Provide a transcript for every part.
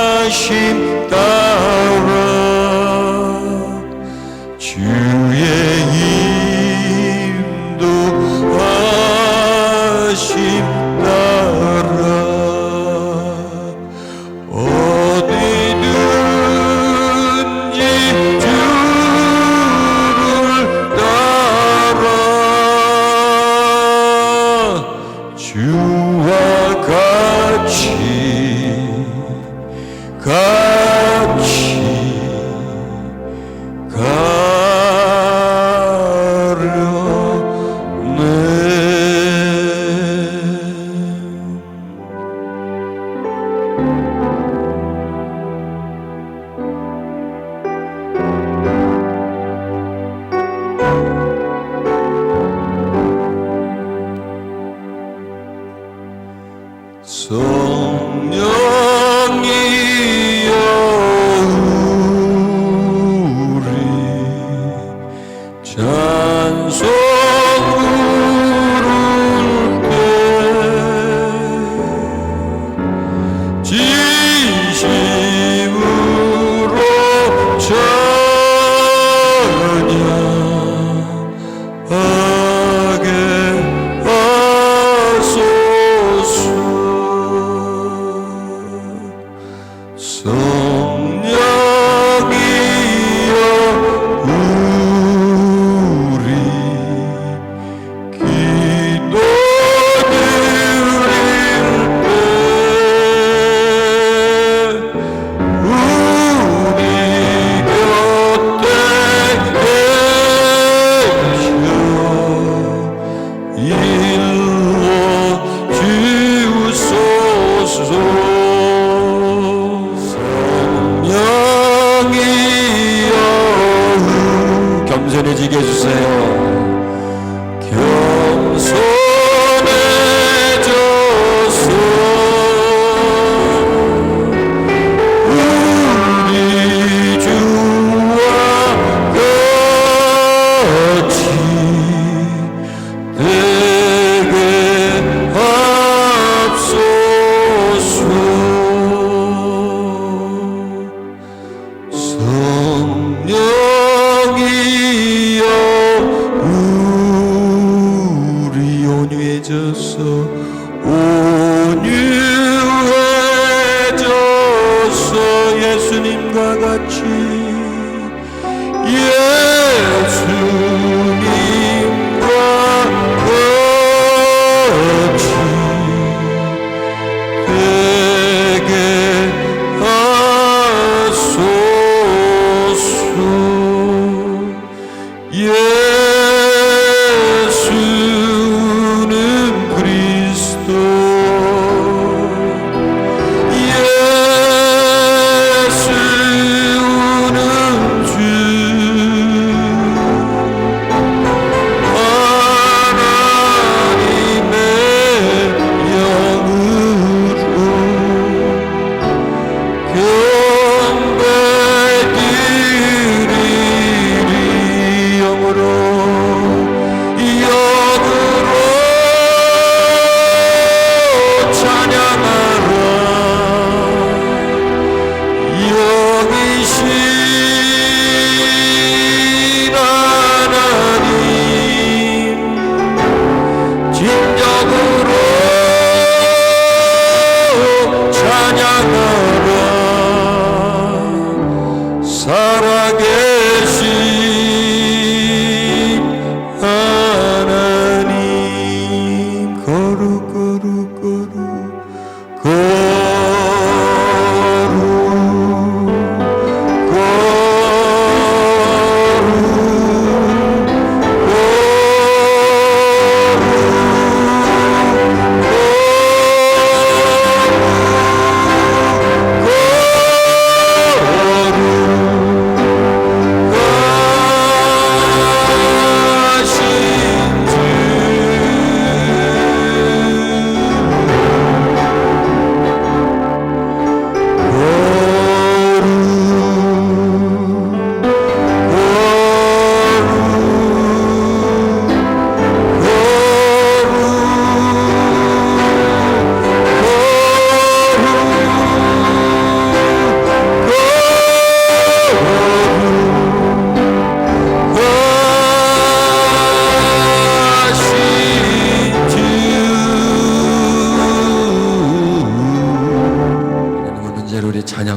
인도하심 따라 주의 인도하심 따라 어디든지 주를 따라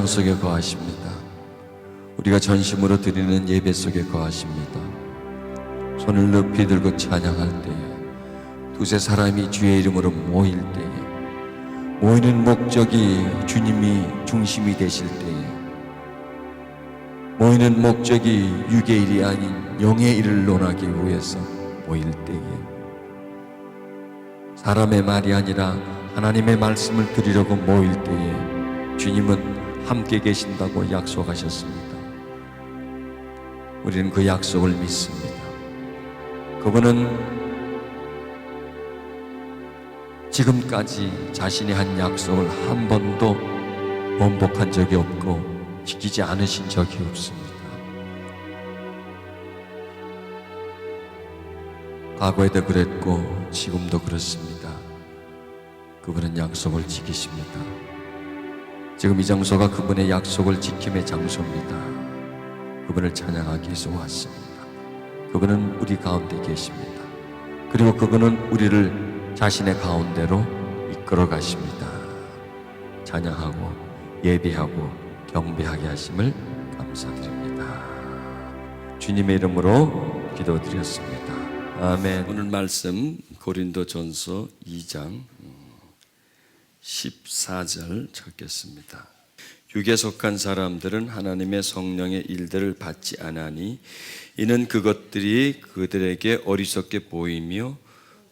속에 거하십니다. 우리가 전심으로 드리는 예배 속에 거하십니다. 손을 높이 들고 찬양할 때에, 두세 사람이 주의 이름으로 모일 때에, 모이는 목적이 주님이 중심이 되실 때에, 모이는 목적이 육의 일이 아닌 영의 일을 논하기 위해서 모일 때에, 사람의 말이 아니라 하나님의 말씀을 드리려고 모일 때에 주님은 함께 계신다고 약속하셨습니다. 우리는 그 약속을 믿습니다. 그분은 지금까지 자신이 한 약속을 한 번도 번복한 적이 없고 지키지 않으신 적이 없습니다. 과거에도 그랬고 지금도 그렇습니다. 그분은 약속을 지키십니다. 지금 이 장소가 그분의 약속을 지킴의 장소입니다. 그분을 찬양하기 위해서 왔습니다. 그분은 우리 가운데 계십니다. 그리고 그분은 우리를 자신의 가운데로 이끌어 가십니다. 찬양하고 예배하고 경배하게 하심을 감사드립니다. 주님의 이름으로 기도드렸습니다. 아멘. 오늘 말씀 고린도전서 2장 14절 찾겠습니다. 육에 속한 사람들은 하나님의 성령의 일들을 받지 아나니 이는 그것들이 그들에게 어리석게 보이며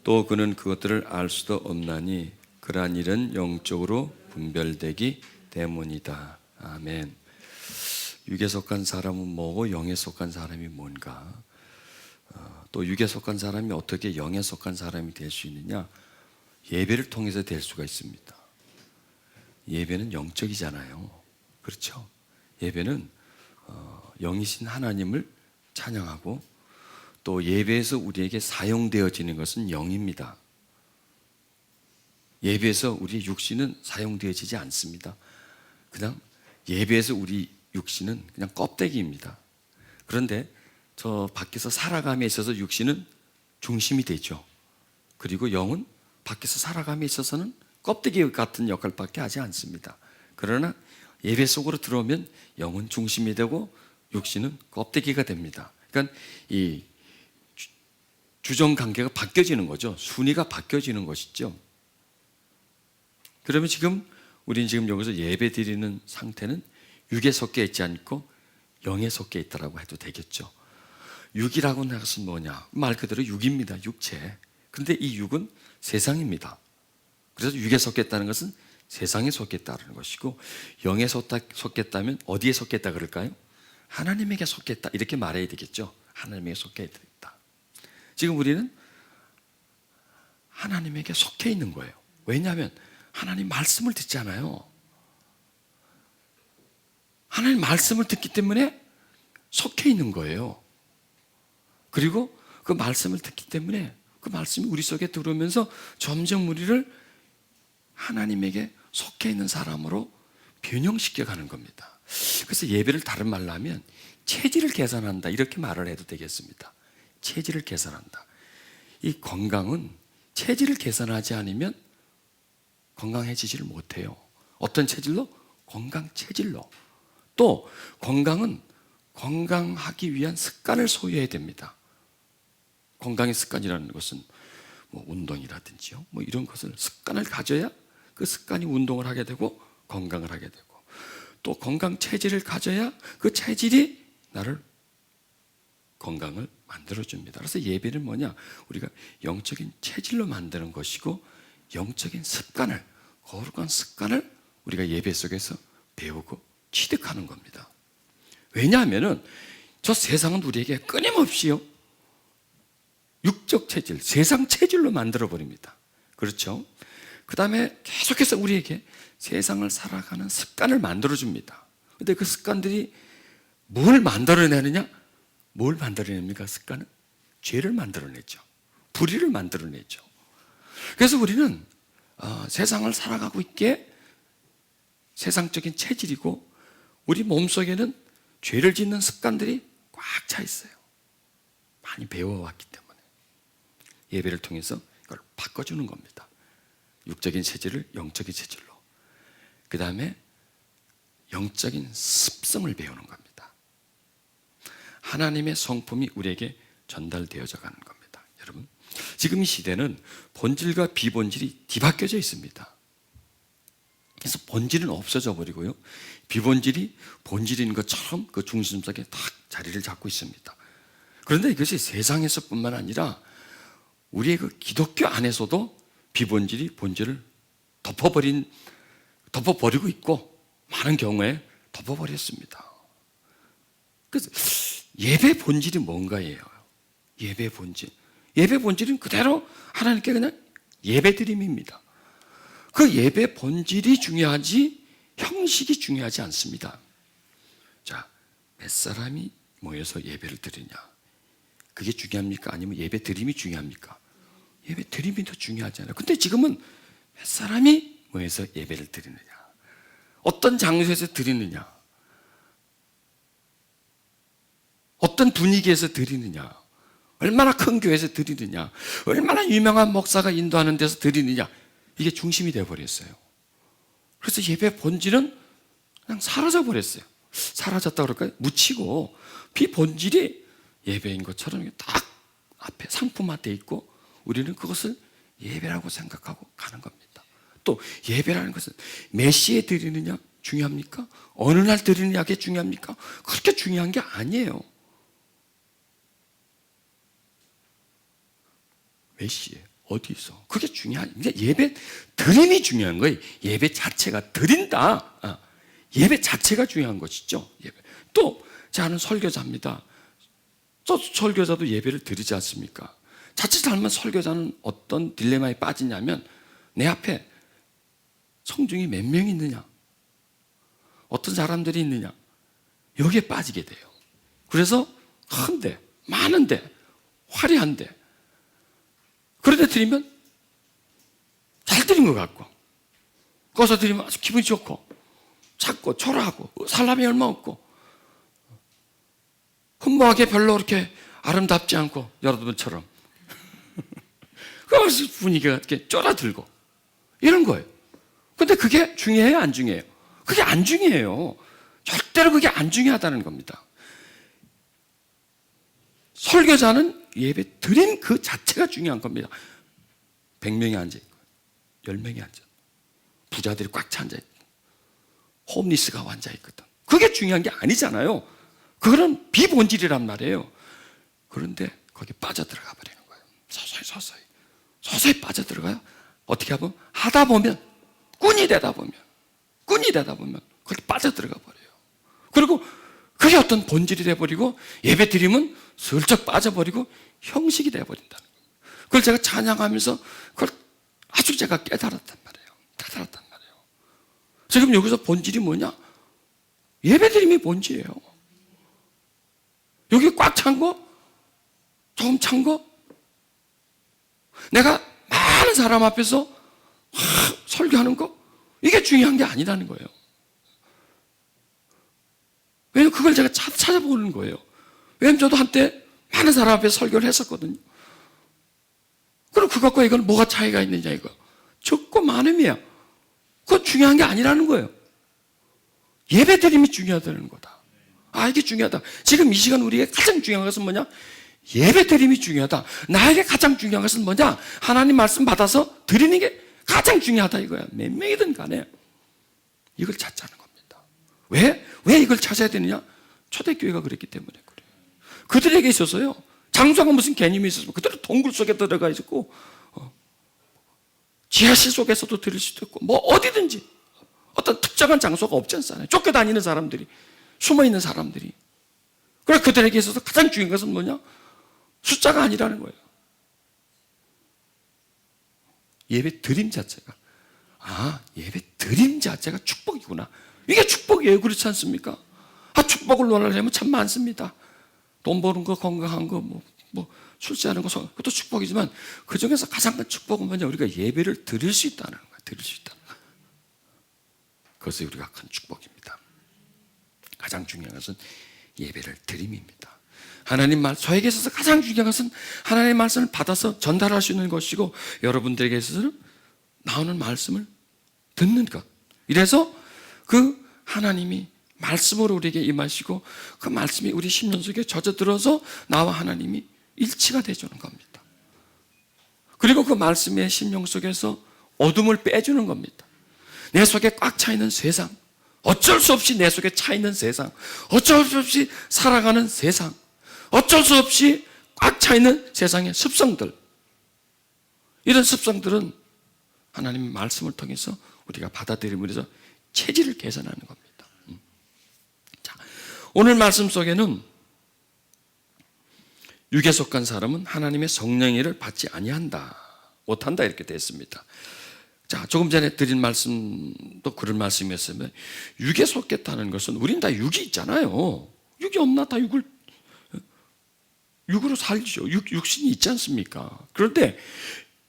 또 그는 그것들을 알 수도 없나니 그러한 일은 영적으로 분별되기 때문이다. 아멘. 육에 속한 사람은 뭐고 영에 속한 사람이 뭔가? 또 육에 속한 사람이 어떻게 영에 속한 사람이 될 수 있느냐? 예배를 통해서 될 수가 있습니다. 예배는 영적이잖아요. 그렇죠? 예배는 영이신 하나님을 찬양하고 또 예배에서 우리에게 사용되어지는 것은 영입니다. 예배에서 우리 육신은 사용되어지지 않습니다. 그냥 예배에서 우리 육신은 그냥 껍데기입니다. 그런데 저 밖에서 살아감에 있어서 육신은 중심이 되죠. 그리고 영은 밖에서 살아감에 있어서는 껍데기 같은 역할밖에 하지 않습니다. 그러나 예배 속으로 들어오면 영은 중심이 되고 육신은 껍데기가 됩니다. 그러니까 이 주정 관계가 바뀌어지는 거죠. 순위가 바뀌어지는 것이죠. 그러면 우리는 지금 여기서 예배 드리는 상태는 육에 속해 있지 않고 영에 속해 있다라고 해도 되겠죠. 육이라고 하는 것은 뭐냐? 말 그대로 육입니다. 육체. 그런데 이 육은 세상입니다. 그래서 육에 속했다는 것은 세상에 속했다는 것이고 영에 속했다면 어디에 속했다 그럴까요? 하나님에게 속했다 이렇게 말해야 되겠죠. 하나님에게 속해 있다. 지금 우리는 하나님에게 속해 있는 거예요. 왜냐하면 하나님 말씀을 듣잖아요. 하나님 말씀을 듣기 때문에 속해 있는 거예요. 그리고 그 말씀을 듣기 때문에 그 말씀이 우리 속에 들어오면서 점점 우리를 하나님에게 속해 있는 사람으로 변형시켜 가는 겁니다. 그래서 예배를 다른 말로 하면 체질을 개선한다 이렇게 말을 해도 되겠습니다. 체질을 개선한다. 이 건강은 체질을 개선하지 않으면 건강해지지를 못해요. 어떤 체질로? 건강 체질로. 또 건강은 건강하기 위한 습관을 소유해야 됩니다. 건강의 습관이라는 것은 뭐 운동이라든지요, 뭐 이런 것을 습관을 가져야 그 습관이 운동을 하게 되고 건강을 하게 되고 또 건강 체질을 가져야 그 체질이 나를 건강을 만들어줍니다. 그래서 예배는 뭐냐? 우리가 영적인 체질로 만드는 것이고 영적인 습관을, 거룩한 습관을 우리가 예배 속에서 배우고 취득하는 겁니다. 왜냐하면 저 세상은 우리에게 끊임없이요 육적 체질, 세상 체질로 만들어버립니다. 그렇죠? 그 다음에 계속해서 우리에게 세상을 살아가는 습관을 만들어줍니다. 근데 그 습관들이 뭘 만들어내느냐? 뭘 만들어냅니까? 습관은? 죄를 만들어내죠. 불의를 만들어내죠. 그래서 우리는 세상을 살아가고 있기에 세상적인 체질이고 우리 몸속에는 죄를 짓는 습관들이 꽉 차 있어요. 많이 배워왔기 때문에 예배를 통해서 이걸 바꿔주는 겁니다. 육적인 체질을 영적인 체질로. 그 다음에 영적인 습성을 배우는 겁니다. 하나님의 성품이 우리에게 전달되어져 가는 겁니다. 여러분, 지금 이 시대는 본질과 비본질이 뒤바뀌어져 있습니다. 그래서 본질은 없어져 버리고요, 비본질이 본질인 것처럼 그 중심 속에 딱 자리를 잡고 있습니다. 그런데 이것이 세상에서뿐만 아니라 우리의 그 기독교 안에서도 비본질이 본질을 덮어버리고 있고, 많은 경우에 덮어버렸습니다. 그래서 예배 본질이 뭔가예요? 예배 본질. 예배 본질은 그대로 하나님께 그냥 예배 드림입니다. 그 예배 본질이 중요하지 형식이 중요하지 않습니다. 자, 몇 사람이 모여서 예배를 드리냐, 그게 중요합니까? 아니면 예배 드림이 중요합니까? 예배 드림이 더 중요하잖아요. 근데 지금은 몇 사람이 모여서 예배를 드리느냐, 어떤 장소에서 드리느냐, 어떤 분위기에서 드리느냐, 얼마나 큰 교회에서 드리느냐, 얼마나 유명한 목사가 인도하는 데서 드리느냐, 이게 중심이 되어버렸어요. 그래서 예배 본질은 그냥 사라져버렸어요. 사라졌다 그럴까요? 묻히고 비본질이 예배인 것처럼 딱 앞에 상품화되어 있고, 우리는 그것을 예배라고 생각하고 가는 겁니다. 또 예배라는 것은 몇 시에 드리느냐 중요합니까? 어느 날 드리느냐가 중요합니까? 그렇게 중요한 게 아니에요. 몇 시에 어디서, 그게 중요한, 예배 드림이 중요한 거예요. 예배 자체가 드린다, 예배 자체가 중요한 것이죠. 예배. 또 저는 설교자입니다. 또 설교자도 예배를 드리지 않습니까? 자칫 잘못 설교자는 어떤 딜레마에 빠지냐면, 내 앞에 성중이 몇 명 있느냐, 어떤 사람들이 있느냐, 여기에 빠지게 돼요. 그래서 큰데, 많은데, 화려한데, 그런데 드리면 잘 드린 것 같고, 거기서 드리면 아주 기분이 좋고, 작고 초라하고 사람이 얼마 없고, 흠모하게 별로 그렇게 아름답지 않고, 여러분처럼 그래서 분위기가 이렇게 쫄아들고 이런 거예요. 근데 그게 중요해요, 안 중요해요? 그게 안 중요해요. 절대로 그게 안 중요하다는 겁니다. 설교자는 예배 드림 그 자체가 중요한 겁니다. 100명이 앉아있고 10명이 앉아, 부자들이 꽉 차 앉아있고 홈리스가 앉아있거든. 그게 중요한 게 아니잖아요. 그거는 비본질이란 말이에요. 그런데 거기 빠져들어가 버리는 거예요. 서서히 빠져들어가요. 어떻게 하다 보면 꾼이 되다 보면 거기 빠져들어가 버려요. 그리고 그게 어떤 본질이 돼버리고, 예배 드림은 슬쩍 빠져버리고 형식이 돼버린다는 거예요. 그걸 제가 찬양하면서 그걸 아주 제가 깨달았단 말이에요. 지금 여기서 본질이 뭐냐? 예배 드림이 본질이에요. 여기 꽉 찬 거, 조금 찬 거, 내가 많은 사람 앞에서 설교하는 거, 이게 중요한 게 아니라는 거예요. 왜냐면 그걸 제가 찾아보는 거예요. 왜냐면 저도 한때 많은 사람 앞에 설교를 했었거든요. 그럼 그것과 이건 뭐가 차이가 있느냐, 이거. 적고 많음이야. 그건 중요한 게 아니라는 거예요. 예배 드림이 중요하다는 거다. 이게 중요하다. 지금 이 시간 우리에게 가장 중요한 것은 뭐냐? 예배 드림이 중요하다. 나에게 가장 중요한 것은 뭐냐? 하나님 말씀 받아서 드리는 게 가장 중요하다, 이거야. 몇 명이든 간에 이걸 찾자는 겁니다. 왜 이걸 찾아야 되느냐? 초대교회가 그랬기 때문에 그래요. 그들에게 있어서요, 장소가 무슨 개념이 있었으면 그들은 동굴 속에 들어가 있었고, 지하실 속에서도 드릴 수도 있고, 뭐 어디든지 어떤 특정한 장소가 없지 않잖아요. 쫓겨다니는 사람들이, 숨어있는 사람들이. 그래서 그들에게 있어서 가장 중요한 것은 뭐냐? 숫자가 아니라는 거예요. 예배 드림 자체가, 예배 드림 자체가 축복이구나. 이게 축복이에요. 그렇지 않습니까? 축복을 원하려면 참 많습니다. 돈 버는 거, 건강한 거, 술자하는 거, 그것도 축복이지만 그 중에서 가장 큰 축복은 뭐냐? 우리가 예배를 드릴 수 있다는 거예요. 드릴 수 있다. 그것이 우리가 큰 축복입니다. 가장 중요한 것은 예배를 드림입니다. 저에게 있어서 가장 중요한 것은 하나님의 말씀을 받아서 전달할 수 있는 것이고, 여러분들에게 있어서는 나오는 말씀을 듣는 것. 이래서 그 하나님이 말씀으로 우리에게 임하시고 그 말씀이 우리 심령 속에 젖어들어서 나와 하나님이 일치가 되주는 겁니다. 그리고 그 말씀의 심령 속에서 어둠을 빼주는 겁니다. 내 속에 꽉 차 있는 세상, 어쩔 수 없이 내 속에 차 있는 세상, 어쩔 수 없이 살아가는 세상, 어쩔 수 없이 꽉 차 있는 세상의 습성들, 이런 습성들은 하나님의 말씀을 통해서 우리가 받아들임으로 해서 체질을 개선하는 겁니다. 자, 오늘 말씀 속에는 육에 속한 사람은 하나님의 성령의 일을 받지 아니한다, 못한다 이렇게 되어 있습니다. 자, 조금 전에 드린 말씀도 그런 말씀이었으면 육에 속겠다는 것은 우린 다 육이 있잖아요. 육이 없나? 다 육으로 살죠. 육신이 있지 않습니까? 그런데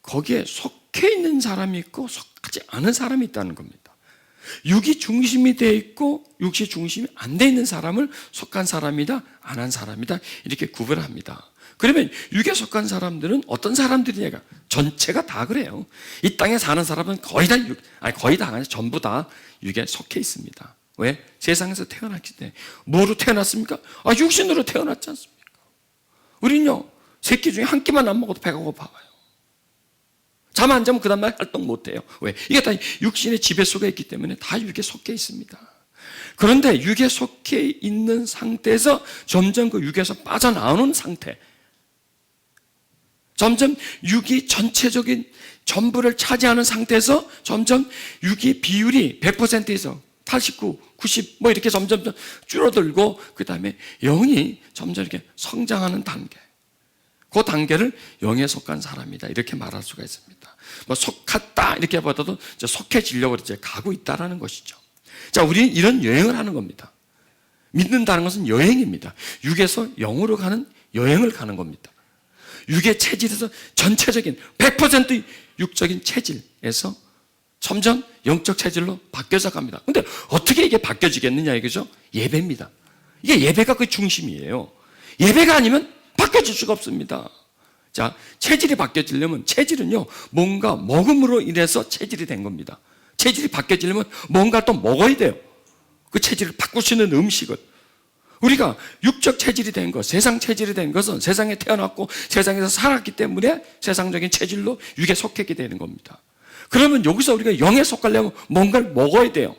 거기에 속해 있는 사람이 있고 속하지 않은 사람이 있다는 겁니다. 육이 중심이 되어 있고 육이 중심이 안 되어 있는 사람을 속한 사람이다, 안 한 사람이다 이렇게 구분합니다. 그러면 육에 속한 사람들은 어떤 사람들이냐가 전체가 다 그래요. 이 땅에 사는 사람은 거의 다 거의 다 아니라 전부 다 육에 속해 있습니다. 왜? 세상에서 태어났기 때문에. 뭐로 태어났습니까? 육신으로 태어났지 않습니까? 우리는요, 새끼 중에 한 끼만 안 먹어도 배가 고파요. 잠 안 자면 그 다음날 활동 못 해요. 왜? 이게 다 육신의 지배 속에 있기 때문에 다 육에 속해 있습니다. 그런데 육에 속해 있는 상태에서 점점 그 육에서 빠져나오는 상태, 점점 육이 전체적인 전부를 차지하는 상태에서 점점 육이 비율이 100%에서 89, 90 뭐 이렇게 점점 줄어들고 그 다음에 영이 점점 이렇게 성장하는 단계, 그 단계를 영에 속한 사람이다 이렇게 말할 수가 있습니다. 뭐 속았다 이렇게 보다도 속해지려고 이제 가고 있다라는 것이죠. 자, 우리는 이런 여행을 하는 겁니다. 믿는다는 것은 여행입니다. 육에서 영으로 가는 여행을 가는 겁니다. 육의 체질에서 전체적인 100% 육적인 체질에서 점점 영적 체질로 바뀌어서 갑니다. 근데 어떻게 이게 바뀌어지겠느냐 이거죠? 예배입니다. 이게 예배가 그 중심이에요. 예배가 아니면 바뀌어질 수가 없습니다. 자, 체질이 바뀌어지려면, 체질은요, 뭔가 먹음으로 인해서 체질이 된 겁니다. 체질이 바뀌어지려면 뭔가 또 먹어야 돼요. 그 체질을 바꿀 수 있는 음식을. 우리가 육적 체질이 된 것, 세상 체질이 된 것은 세상에 태어났고 세상에서 살았기 때문에 세상적인 체질로 육에 속했게 되는 겁니다. 그러면 여기서 우리가 영에 속하려면 뭔가를 먹어야 돼요.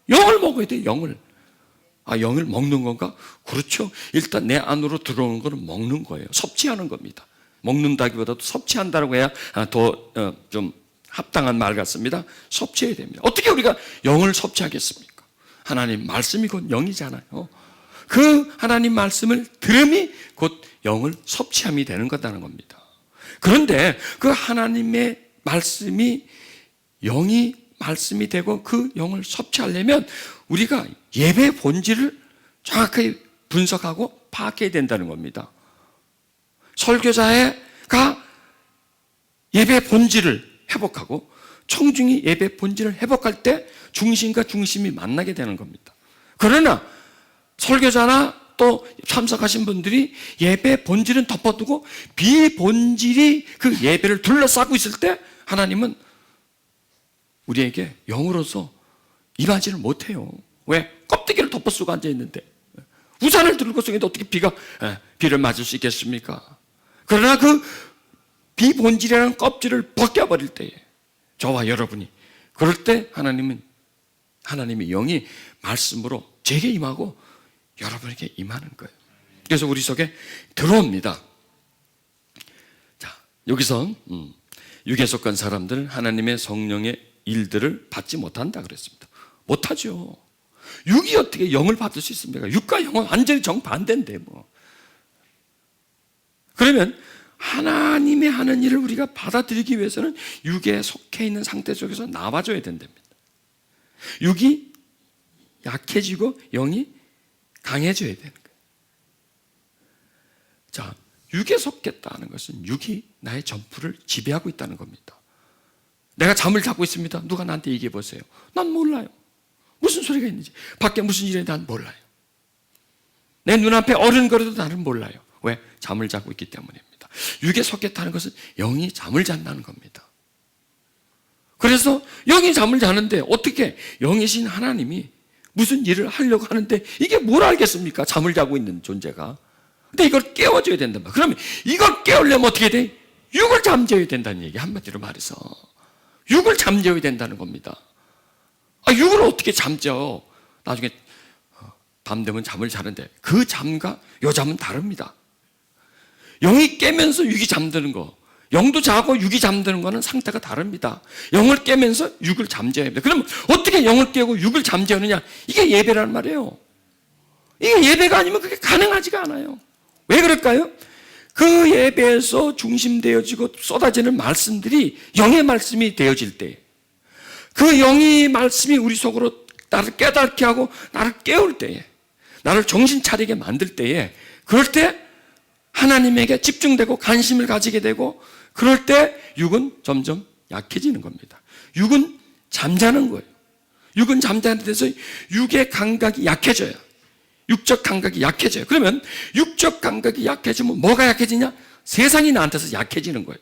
영을 먹어야 돼요, 영을. 영을 먹는 건가? 그렇죠. 일단 내 안으로 들어오는 거는 먹는 거예요. 섭취하는 겁니다. 먹는다기보다도 섭취한다고 해야 더 좀 합당한 말 같습니다. 섭취해야 됩니다. 어떻게 우리가 영을 섭취하겠습니까? 하나님 말씀이 곧 영이잖아요. 그 하나님 말씀을 들음이 곧 영을 섭취함이 되는 거다는 겁니다. 그런데 그 하나님의 말씀이 영이 말씀이 되고 그 영을 섭취하려면 우리가 예배의 본질을 정확하게 분석하고 파악해야 된다는 겁니다. 설교자가 예배의 본질을 회복하고 청중이 예배의 본질을 회복할 때 중심과 중심이 만나게 되는 겁니다. 그러나 설교자나 또 참석하신 분들이 예배의 본질은 덮어두고 비본질이 그 예배를 둘러싸고 있을 때 하나님은 우리에게 영으로서 임하지를 못해요. 왜? 껍데기를 덮어 쓰고 앉아있는데 우산을 들고 있는데 어떻게 비를 맞을 수 있겠습니까? 그러나 그 비본질이라는 껍질을 벗겨버릴 때에 저와 여러분이 그럴 때 하나님의 영이 말씀으로 제게 임하고 여러분에게 임하는 거예요. 그래서 우리 속에 들어옵니다. 자, 여기서 육에 속한 사람들은 하나님의 성령의 일들을 받지 못한다 그랬습니다. 못하죠. 육이 어떻게 영을 받을 수 있습니까? 육과 영은 완전히 정반대인데 뭐. 그러면 하나님의 하는 일을 우리가 받아들이기 위해서는 육에 속해 있는 상태 속에서 나와줘야 된답니다. 육이 약해지고 영이 강해져야 되는 거예요. 자, 육에 속겠다는 것은 육이 나의 전부를 지배하고 있다는 겁니다. 내가 잠을 자고 있습니다. 누가 나한테 얘기해 보세요. 난 몰라요. 무슨 소리가 있는지, 밖에 무슨 일이 있는지 난 몰라요. 내 눈앞에 어른거려도 나는 몰라요. 왜? 잠을 자고 있기 때문입니다. 육에 속겠다는 것은 영이 잠을 잔다는 겁니다. 그래서 영이 잠을 자는데 어떻게 영이신 하나님이 무슨 일을 하려고 하는데 이게 뭘 알겠습니까? 잠을 자고 있는 존재가. 근데 이걸 깨워줘야 된단 말이에요. 그러면 이걸 깨우려면 어떻게 돼? 육을 잠재워야 된다는 얘기, 한마디로 말해서. 육을 잠재워야 된다는 겁니다. 육을 어떻게 잠재워? 나중에 밤 되면 잠을 자는데 그 잠과 요 잠은 다릅니다. 영이 깨면서 육이 잠드는 거, 영도 자고 육이 잠드는 거는 상태가 다릅니다. 영을 깨면서 육을 잠재워야 합니다. 그럼 어떻게 영을 깨고 육을 잠재우느냐? 이게 예배란 말이에요. 이게 예배가 아니면 그게 가능하지가 않아요. 왜 그럴까요? 그 예배에서 중심되어지고 쏟아지는 말씀들이 영의 말씀이 되어질 때, 그 영의 말씀이 우리 속으로 나를 깨닫게 하고 나를 깨울 때에, 나를 정신 차리게 만들 때에, 그럴 때 하나님에게 집중되고 관심을 가지게 되고, 그럴 때 육은 점점 약해지는 겁니다. 육은 잠자는 거예요. 육은 잠자는 데서 육의 감각이 약해져요. 육적 감각이 약해져요. 그러면 육적 감각이 약해지면 뭐가 약해지냐? 세상이 나한테서 약해지는 거예요.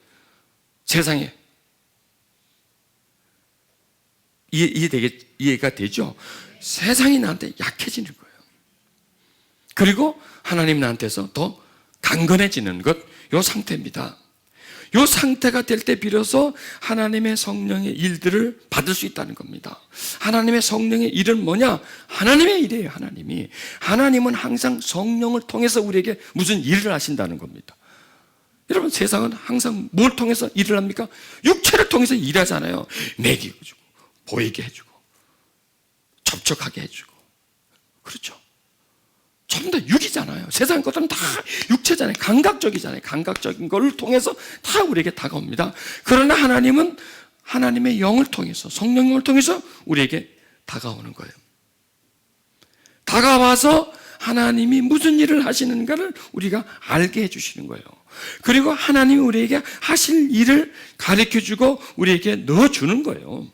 세상에. 이해가 되죠? 세상이 나한테 약해지는 거예요. 그리고 하나님 나한테서 더 강건해지는 것, 이 상태입니다. 이 상태가 될 때 비로소 하나님의 성령의 일들을 받을 수 있다는 겁니다. 하나님의 성령의 일은 뭐냐? 하나님의 일이에요. 하나님은 항상 성령을 통해서 우리에게 무슨 일을 하신다는 겁니다. 여러분, 세상은 항상 뭘 통해서 일을 합니까? 육체를 통해서 일하잖아요. 먹이고 주고, 보이게 해주고, 접촉하게 해주고. 그렇죠. 전부 다 육이잖아요. 세상 것들은 다 육체잖아요. 감각적이잖아요. 감각적인 걸 통해서 다 우리에게 다가옵니다. 그러나 하나님은 하나님의 영을 통해서, 성령을 통해서 우리에게 다가오는 거예요. 다가와서 하나님이 무슨 일을 하시는가를 우리가 알게 해주시는 거예요. 그리고 하나님이 우리에게 하실 일을 가르쳐주고 우리에게 넣어주는 거예요.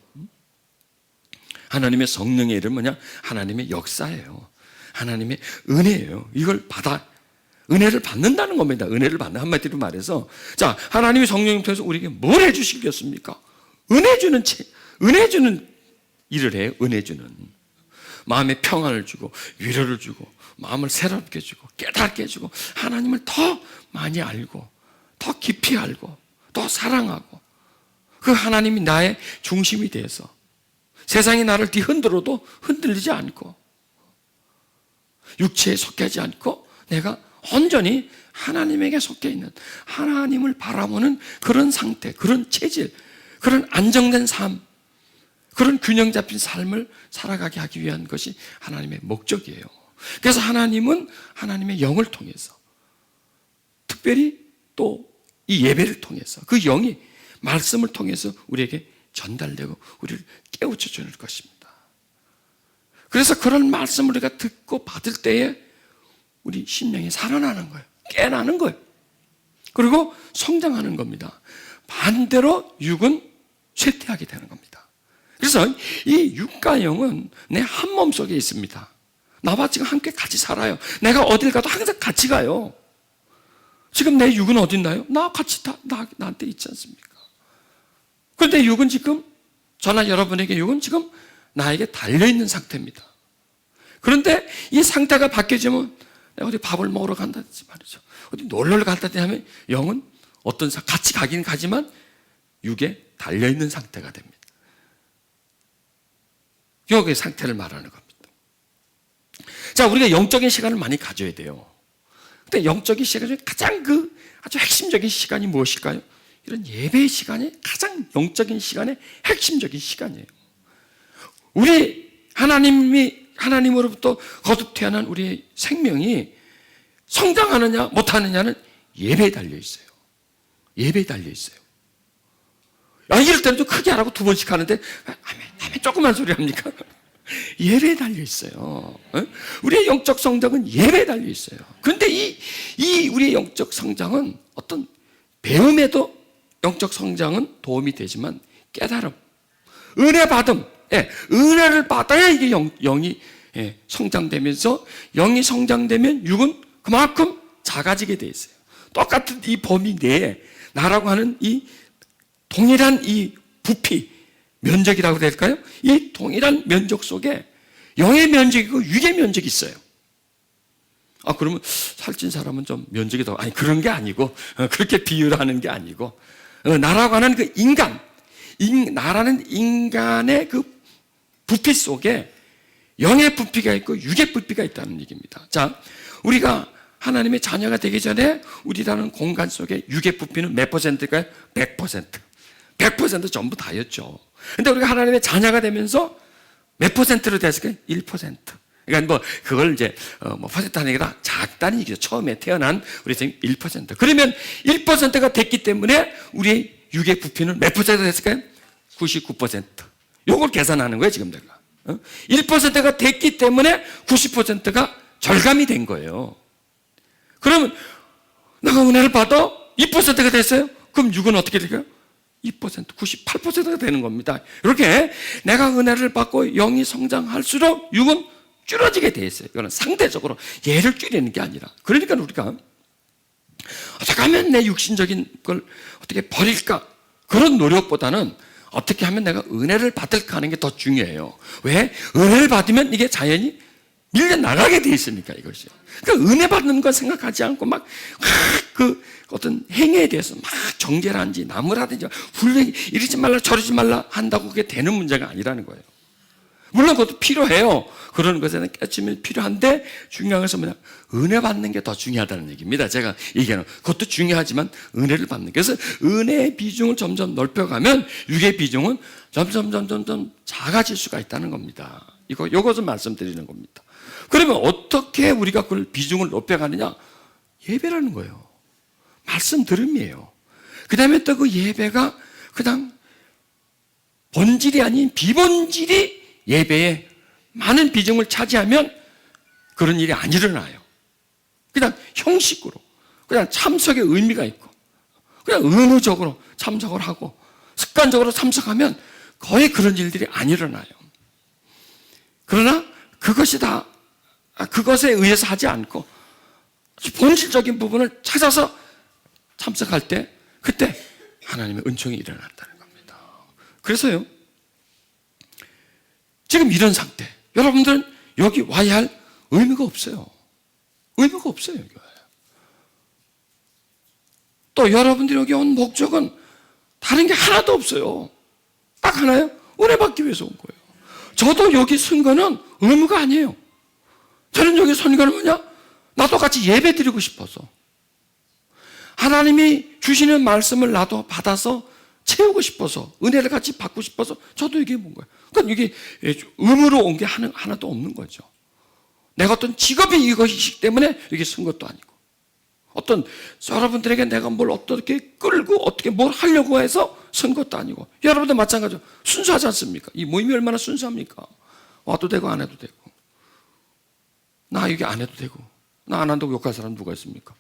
하나님의 성령의 일은 뭐냐? 하나님의 역사예요. 하나님의 은혜예요. 이걸 은혜를 받는다는 겁니다. 은혜를 받는, 한마디로 말해서. 자, 하나님의 성령을 통해서 우리에게 뭘 해주시겠습니까? 은혜 주는 일을 해요. 은혜 주는. 마음에 평안을 주고, 위로를 주고, 마음을 새롭게 해주고, 깨닫게 해주고, 하나님을 더 많이 알고, 더 깊이 알고, 더 사랑하고, 그 하나님이 나의 중심이 돼서 세상이 나를 뒤흔들어도 흔들리지 않고, 육체에 속하지 않고 내가 온전히 하나님에게 속해 있는, 하나님을 바라보는 그런 상태, 그런 체질, 그런 안정된 삶, 그런 균형 잡힌 삶을 살아가게 하기 위한 것이 하나님의 목적이에요. 그래서 하나님은 하나님의 영을 통해서, 특별히 또 이 예배를 통해서, 그 영이 말씀을 통해서 우리에게 전달되고 우리를 깨우쳐 주는 것입니다. 그래서 그런 말씀을 우리가 듣고 받을 때에 우리 심령이 살아나는 거예요. 깨나는 거예요. 그리고 성장하는 겁니다. 반대로 육은 쇠퇴하게 되는 겁니다. 그래서 이 육과 영은 내 한 몸 속에 있습니다. 나와 지금 함께 같이 살아요. 내가 어딜 가도 항상 같이 가요. 지금 내 육은 어디 있나요? 나와 같이 나한테 있지 않습니까? 그런데 육은 지금, 저나 여러분에게 육은 지금 나에게 달려있는 상태입니다. 그런데 이 상태가 바뀌어지면 내가 어디 밥을 먹으러 간다든지 말이죠. 어디 놀러를 간다든지 하면 영은 같이 가긴 가지만 육에 달려있는 상태가 됩니다. 육의 상태를 말하는 겁니다. 자, 우리가 영적인 시간을 많이 가져야 돼요. 근데 영적인 시간 중에 가장 아주 핵심적인 시간이 무엇일까요? 이런 예배의 시간이 가장 영적인 시간의 핵심적인 시간이에요. 우리 하나님으로부터 거듭 태어난 우리의 생명이 성장하느냐 못하느냐는 예배에 달려 있어요. 예배에 달려 있어요. 이럴 때는 좀 크게 하라고 2번씩 하는데 아멘 조그만 소리 합니까? 예배에 달려 있어요. 우리의 영적 성장은 예배에 달려 있어요. 그런데 이 우리의 영적 성장은 어떤 배움에도 영적 성장은 도움이 되지만 깨달음, 은혜 받음, 은혜를 받아야 이게 영이 성장되면서, 영이 성장되면 육은 그만큼 작아지게 돼 있어요. 똑같은 이 범위 내에 나라고 하는 이 동일한 이 부피, 면적이라고 될까요? 이 동일한 면적 속에 영의 면적이고 육의 면적이 있어요. 그러면 살찐 사람은 좀 면적이 더, 아니, 그런 게 아니고, 그렇게 비유를 하는 게 아니고, 나라고 하는 그 인간, 나라는 인간의 그 부피 속에 영의 부피가 있고 육의 부피가 있다는 얘기입니다. 자, 우리가 하나님의 자녀가 되기 전에 우리라는 공간 속에 육의 부피는 몇 %일까요? 100%. 100% 전부 다였죠. 근데 우리가 하나님의 자녀가 되면서 몇 %로 됐을까요? 1%. 그러니까 그걸 이제, 퍼센트 하는 게 아니라 작다는 얘기죠. 처음에 태어난 우리 지금 1%. 그러면 1%가 됐기 때문에 우리 육의 부피는 몇 %가 됐을까요? 99%. 요걸 계산하는 거예요, 지금 내가. 1%가 됐기 때문에 90%가 절감이 된 거예요. 그러면 내가 은혜를 받아 2%가 됐어요? 그럼 6은 어떻게 될까요? 2%, 98%가 되는 겁니다. 이렇게 내가 은혜를 받고 영이 성장할수록 6은 줄어지게 돼 있어요. 이거는 상대적으로 얘를 줄이는 게 아니라. 그러니까 우리가 어떻게 하면 내 육신적인 걸 어떻게 버릴까? 그런 노력보다는 어떻게 하면 내가 은혜를 받을까 하는 게 더 중요해요. 왜? 은혜를 받으면 이게 자연히 밀려나가게 돼 있으니까 이것이. 그러니까 은혜 받는 걸 생각하지 않고 막 그 어떤 행위에 대해서 막 정죄라든지 나무라든지 불행히 이러지 말라 저러지 말라 한다고 그게 되는 문제가 아니라는 거예요. 물론 그것도 필요해요. 그런 것에는 깨침이 필요한데 중요한 것은 뭐냐? 은혜 받는 게 더 중요하다는 얘기입니다. 제가 얘기하는 그것도 중요하지만 은혜를 받는 게. 그래서 은혜의 비중을 점점 넓혀가면 육의 비중은 점점 작아질 수가 있다는 겁니다. 이것을 말씀드리는 겁니다. 그러면 어떻게 우리가 그걸 비중을 높여가느냐? 예배라는 거예요. 말씀 들음이에요. 그 다음에 또 그 예배가 그냥 본질이 아닌 비본질이 예배에 많은 비중을 차지하면 그런 일이 안 일어나요. 그냥 형식으로, 그냥 참석의 의미가 있고, 그냥 의무적으로 참석을 하고, 습관적으로 참석하면 거의 그런 일들이 안 일어나요. 그러나 그것이 다, 그것에 의해서 하지 않고, 본질적인 부분을 찾아서 참석할 때, 그때 하나님의 은총이 일어난다는 겁니다. 그래서요, 지금 이런 상태, 여러분들은 여기 와야 할 의미가 없어요. 의미가 없어요, 여기 와야. 또 여러분들이 여기 온 목적은 다른 게 하나도 없어요. 딱 하나요? 은혜 받기 위해서 온 거예요. 저도 여기 쓴 거는 의무가 아니에요. 저는 여기 선 거는 뭐냐? 나도 같이 예배 드리고 싶어서. 하나님이 주시는 말씀을 나도 받아서 채우고 싶어서, 은혜를 같이 받고 싶어서 저도 이게 뭔 거예요. 그러니까 이게 의무로 온 게 하나도 없는 거죠. 내가 어떤 직업이 이것이기 때문에 여기 쓴 것도 아니고, 어떤 여러분들에게 내가 뭘 어떻게 끌고 어떻게 뭘 하려고 해서 쓴 것도 아니고, 여러분도 마찬가지로 순수하지 않습니까? 이 모임이 얼마나 순수합니까? 와도 되고 안 해도 되고, 나 여기 안 해도 되고, 나 안 한다고 욕할 사람 누가 있습니까?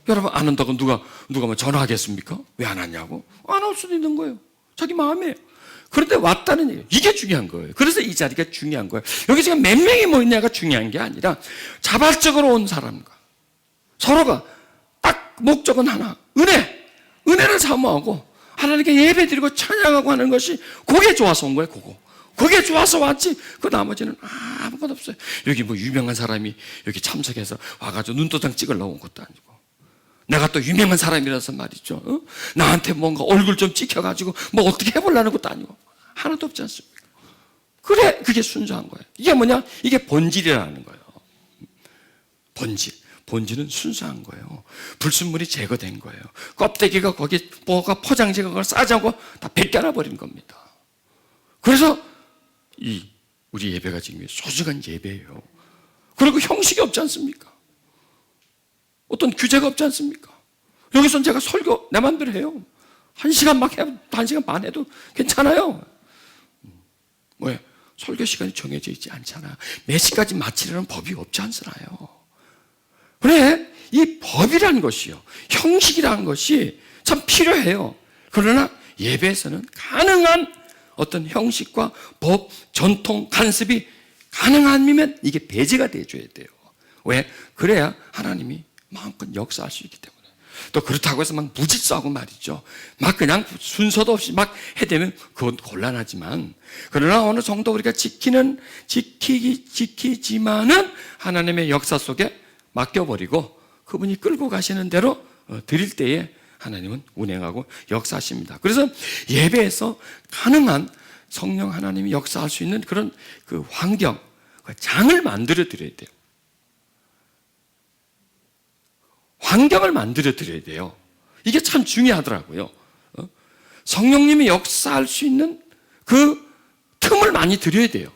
여러분 안 한다고 누가 뭐 전화하겠습니까? 왜 안 하냐고? 안 할 수도 있는 거예요. 자기 마음이에요. 그런데 왔다는 얘기예요. 이게 중요한 거예요. 그래서 이 자리가 중요한 거예요. 여기 지금 몇 명이 모였냐가 중요한 게 아니라 자발적으로 온 사람과 서로가 딱 목적은 하나, 은혜를 사모하고 하나님께 예배드리고 찬양하고 하는 것이 그게 좋아서 온 거예요. 그게 좋아서 왔지. 그 나머지는 아무것도 없어요. 여기 뭐 유명한 사람이 여기 참석해서 와가지고 눈도장 찍으려고 온 것도 아니고, 내가 또 유명한 사람이라서 말이죠. 나한테 뭔가 얼굴 좀 찍혀가지고 뭐 어떻게 해보려는 것도 아니고, 하나도 없지 않습니까? 그래, 그게 순수한 거예요. 이게 뭐냐? 이게 본질이라는 거예요. 본질은 순수한 거예요. 불순물이 제거된 거예요. 껍데기가 거기 뭐가 포장지가 그걸 싸자고 다 벗겨놔 버린 겁니다. 그래서 우리 예배가 지금 소중한 예배예요. 그리고 형식이 없지 않습니까? 어떤 규제가 없지 않습니까? 여기서는 제가 설교 내 마음대로 해요. 1시간 막 해도 1시간 반 해도 괜찮아요. 뭐야? 설교 시간이 정해져 있지 않잖아. 몇 시까지 마치려는 법이 없지 않잖아요. 그래, 이 법이라는 것이요, 형식이라는 것이 참 필요해요. 그러나 예배에서는 가능한 어떤 형식과 법, 전통, 간섭이 가능하면 이게 배제가 돼줘야 돼요. 왜? 그래야 하나님이 마음껏 역사할 수 있기 때문에. 또 그렇다고 해서 막 무질서하고 말이죠. 막 그냥 순서도 없이 막 해대면 그건 곤란하지만, 그러나 어느 정도 우리가 지키지만은 하나님의 역사 속에 맡겨버리고 그분이 끌고 가시는 대로 드릴 때에 하나님은 운행하고 역사하십니다. 그래서 예배에서 가능한 성령 하나님이 역사할 수 있는 그런 그 환경, 그 장을 만들어 드려야 돼요. 환경을 만들어 드려야 돼요. 이게 참 중요하더라고요. 성령님이 역사할 수 있는 그 틈을 많이 드려야 돼요.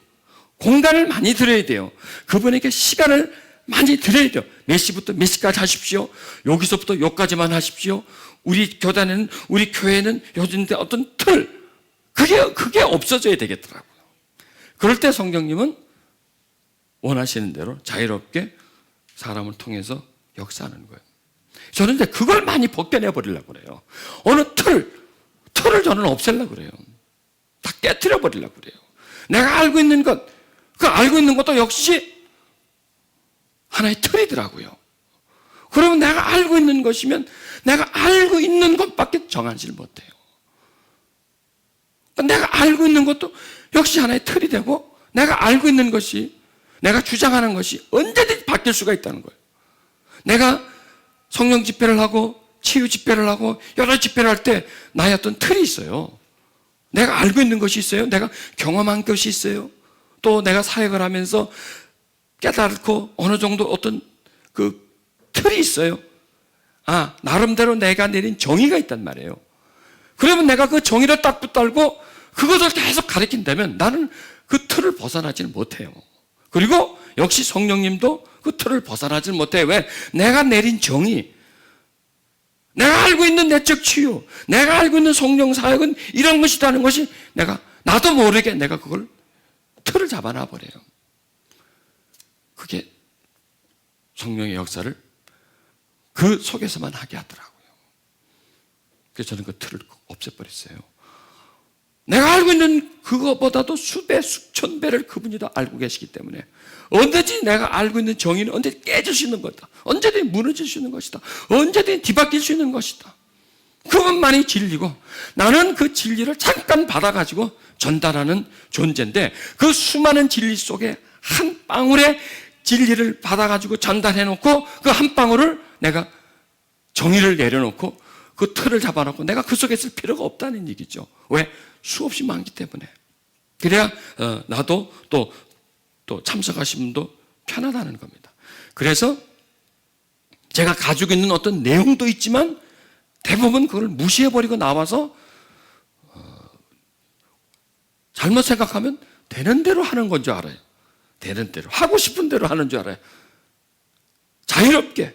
공간을 많이 드려야 돼요. 그분에게 시간을 많이 드려야 돼요. 몇 시부터 몇 시까지 하십시오. 여기서부터 여기까지만 하십시오. 우리 교단에는, 우리 교회는 요즘 어떤 틀, 그게 없어져야 되겠더라고요. 그럴 때 성령님은 원하시는 대로 자유롭게 사람을 통해서 역사하는 거예요. 저는 이제 그걸 많이 벗겨내 버리려고 그래요. 어느 틀을 저는 없애려고 그래요. 다 깨트려 버리려고 그래요. 내가 알고 있는 것, 그 알고 있는 것도 역시 하나의 틀이더라고요. 그러면 내가 알고 있는 것이면 내가 알고 있는 것밖에 정하지 못해요. 내가 알고 있는 것도 역시 하나의 틀이 되고, 내가 알고 있는 것이, 내가 주장하는 것이 언제든지 바뀔 수가 있다는 거예요. 내가 성령 집회를 하고 치유 집회를 하고 여러 집회를 할 때 나의 어떤 틀이 있어요. 내가 알고 있는 것이 있어요. 내가 경험한 것이 있어요. 또 내가 사역을 하면서 깨닫고 어느 정도 어떤 그 틀이 있어요. 나름대로 내가 내린 정의가 있단 말이에요. 그러면 내가 그 정의를 딱 붙들고 그것을 계속 가르친다면 나는 그 틀을 벗어나지는 못해요. 그리고 역시 성령님도 그 틀을 벗어나지 못해요. 왜? 내가 내린 정의, 내가 알고 있는 내적 치유, 내가 알고 있는 성령 사역은 이런 것이라는 것이 나도 모르게 내가 그걸 틀을 잡아놔 버려요. 그게 성령의 역사를 그 속에서만 하게 하더라고요. 그래서 저는 그 틀을 없애버렸어요. 내가 알고 있는 그것보다도 수배, 수천 배를 그분이 더 알고 계시기 때문에 언제든지 내가 알고 있는 정의는 언제든지 깨질 수 있는 것이다. 언제든지 무너질 수 있는 것이다. 언제든지 뒤바뀔 수 있는 것이다. 그것만이 진리고, 나는 그 진리를 잠깐 받아가지고 전달하는 존재인데, 그 수많은 진리 속에 한 방울의 진리를 받아가지고 전달해놓고 그 한 방울을 내가 정의를 내려놓고 그 틀을 잡아놓고 내가 그 속에 있을 필요가 없다는 얘기죠. 왜? 수없이 많기 때문에. 그래야 나도 또 참석하신 분도 편하다는 겁니다. 그래서 제가 가지고 있는 어떤 내용도 있지만 대부분 그걸 무시해버리고 나와서 잘못 생각하면 되는 대로 하는 건 줄 알아요. 되는 대로, 하고 싶은 대로 하는 줄 알아요. 자유롭게.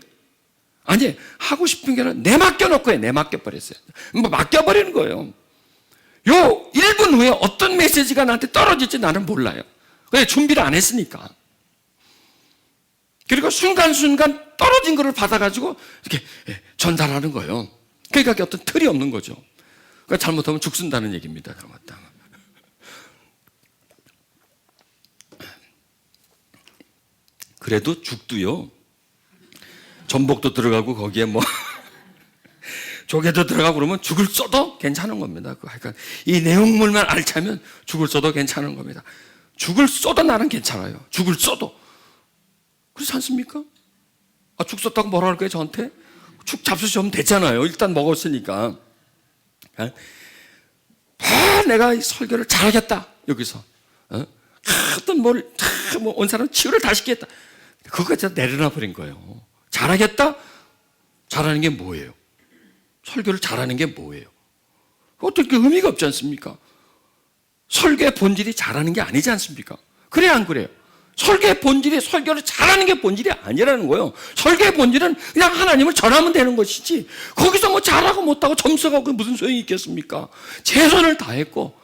아니, 하고 싶은 게 아니라 내맡겨놓고 내맡겨버렸어요. 맡겨버리는 거예요. 요 1분 후에 어떤 메시지가 나한테 떨어질지 나는 몰라요. 왜? 준비를 안 했으니까. 그리고 순간순간 떨어진 거를 받아가지고 이렇게 전달하는 거예요. 그러니까 어떤 틀이 없는 거죠. 그러니까 잘못하면 죽순다는 얘기입니다. 잘못하면. 그래도 죽도요, 전복도 들어가고 거기에 조개도 들어가고 그러면 죽을 써도 괜찮은 겁니다. 그러니까 이 내용물만 알차면 죽을 써도 괜찮은 겁니다. 죽을 써도 나는 괜찮아요. 죽을 써도. 그렇지 않습니까? 죽 썼다고 뭐라 할 거예요, 저한테? 죽 잡수시면 됐잖아요. 일단 먹었으니까. 내가 설교를 잘하겠다, 여기서. 어떤 온 사람 치유를 다 시키겠다. 그거 진짜 내려놔 버린 거예요. 잘하겠다? 잘하는 게 뭐예요? 설교를 잘하는 게 뭐예요? 어떻게 의미가 없지 않습니까? 설교의 본질이 잘하는 게 아니지 않습니까? 그래, 안 그래요? 설교의 본질이 설교를 잘하는 게 본질이 아니라는 거예요. 설교의 본질은 그냥 하나님을 전하면 되는 것이지, 거기서 잘하고 못하고 점수가 무슨 소용이 있겠습니까? 최선을 다했고,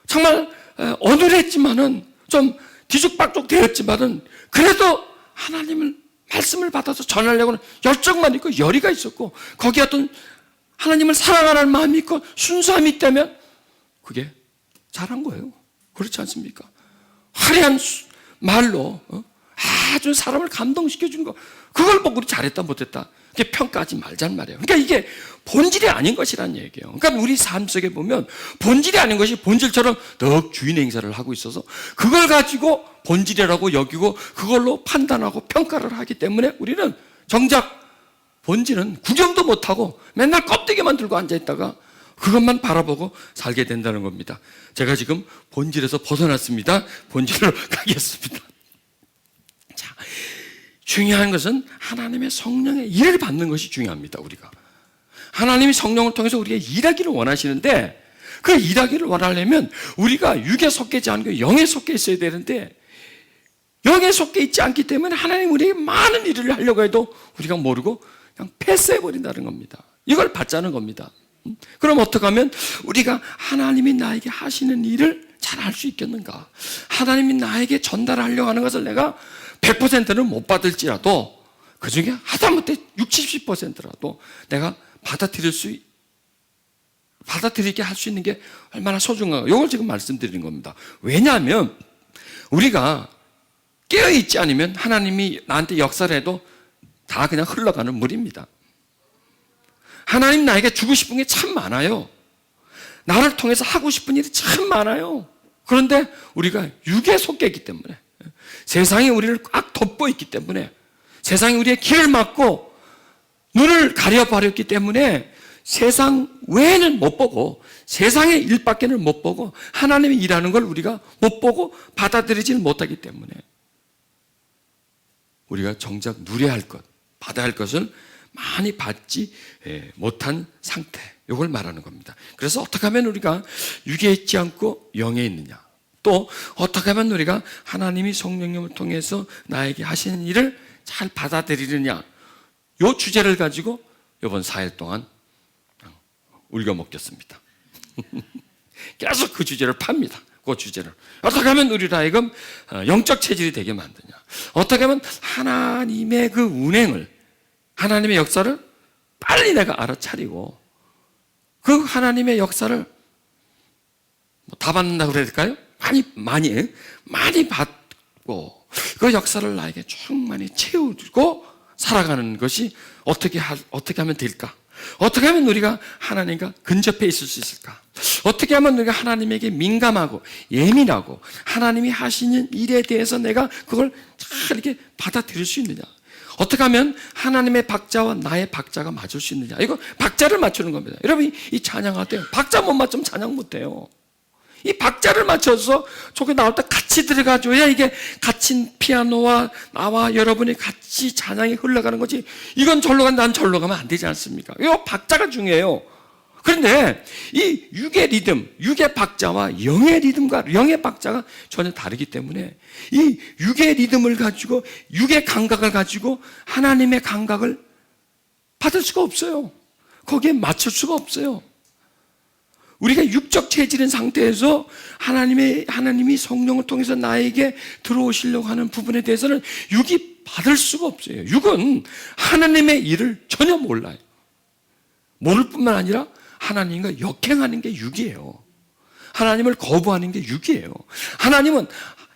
정말 어눌했지만은, 좀 뒤죽박죽 되었지만은, 그래도 하나님을 말씀을 받아서 전하려고는 열정만 있고 열의가 있었고, 거기에 어떤 하나님을 사랑하는 마음이 있고 순수함이 있다면 그게 잘한 거예요. 그렇지 않습니까? 화려한 말로 아주 사람을 감동시켜준 거, 그걸 보고 우리 잘했다 못했다 그게 평가하지 말란 말이에요. 그러니까 이게 본질이 아닌 것이란 얘기예요. 그러니까 우리 삶 속에 보면 본질이 아닌 것이 본질처럼 더 주인 행사를 하고 있어서 그걸 가지고 본질이라고 여기고 그걸로 판단하고 평가를 하기 때문에 우리는 정작 본질은 구경도 못하고 맨날 껍데기만 들고 앉아있다가 그것만 바라보고 살게 된다는 겁니다. 제가 지금 본질에서 벗어났습니다. 본질로 가겠습니다. 자, 중요한 것은 하나님의 성령의 일을 받는 것이 중요합니다. 우리가 하나님이 성령을 통해서 우리가 일하기를 원하시는데 그 일하기를 원하려면 우리가 육에 속하지 않고 영에 속해 있어야 되는데 영에 속해 있지 않기 때문에 하나님 우리에게 많은 일을 하려고 해도 우리가 모르고 그냥 패스해버린다는 겁니다. 이걸 받자는 겁니다. 그럼 어떻게 하면 우리가 하나님이 나에게 하시는 일을 잘 할 수 있겠는가? 하나님이 나에게 전달하려고 하는 것을 내가 100%는 못 받을지라도 그 중에 하다못해 60, 70%라도 내가 받아들이게 할 수 있는 게 얼마나 소중한가. 이걸 지금 말씀드리는 겁니다. 왜냐하면 우리가 깨어있지 않으면 하나님이 나한테 역사를 해도 다 그냥 흘러가는 물입니다. 하나님 나에게 주고 싶은 게 참 많아요. 나를 통해서 하고 싶은 일이 참 많아요. 그런데 우리가 육에 속해 있기 때문에 세상이 우리를 꽉 덮고 있기 때문에 세상이 우리의 길을 막고 눈을 가려버렸기 때문에 세상 외에는 못 보고 세상의 일밖에는 못 보고 하나님이 일하는 걸 우리가 못 보고 받아들이지는 못하기 때문에 우리가 정작 누려야 할 것, 받아야 할 것을 많이 받지 못한 상태, 이걸 말하는 겁니다. 그래서 어떻게 하면 우리가 육에 있지 않고 영에 있느냐, 또 어떻게 하면 우리가 하나님이 성령님을 통해서 나에게 하시는 일을 잘 받아들이느냐, 이 주제를 가지고 이번 4일 동안 울겨 먹겠습니다. 계속 그 주제를 팝니다. 그 주제를 어떻게 하면 우리로 하여금 영적 체질이 되게 만드냐, 어떻게 하면 하나님의 그 운행을, 하나님의 역사를 빨리 내가 알아차리고 그 하나님의 역사를 다 받는다고 그래야 될까요? 많이 받고 그 역사를 나에게 충만히 채우고 살아가는 것이 어떻게 하면 될까? 어떻게 하면 우리가 하나님과 근접해 있을 수 있을까? 어떻게 하면 우리가 하나님에게 민감하고 예민하고 하나님이 하시는 일에 대해서 내가 그걸 잘 이렇게 받아들일 수 있느냐? 어떻게 하면 하나님의 박자와 나의 박자가 맞을 수 있느냐? 이거 박자를 맞추는 겁니다. 여러분, 이 찬양할 때 박자 못 맞추면 찬양 못 해요. 이 박자를 맞춰서 저게 나올 때 같이 들어가줘야 이게 같이 피아노와 나와 여러분이 같이 찬양이 흘러가는 거지. 이건 절로 간다, 난 절로 가면 안 되지 않습니까? 이거 박자가 중요해요. 그런데 이 육의 리듬, 육의 박자와 영의 리듬과 영의 박자가 전혀 다르기 때문에 이 육의 리듬을 가지고, 육의 감각을 가지고 하나님의 감각을 받을 수가 없어요. 거기에 맞출 수가 없어요. 우리가 육적 체질인 상태에서 하나님이 성령을 통해서 나에게 들어오시려고 하는 부분에 대해서는 육이 받을 수가 없어요. 육은 하나님의 일을 전혀 몰라요. 모를 뿐만 아니라 하나님과 역행하는 게 육이에요. 하나님을 거부하는 게 육이에요.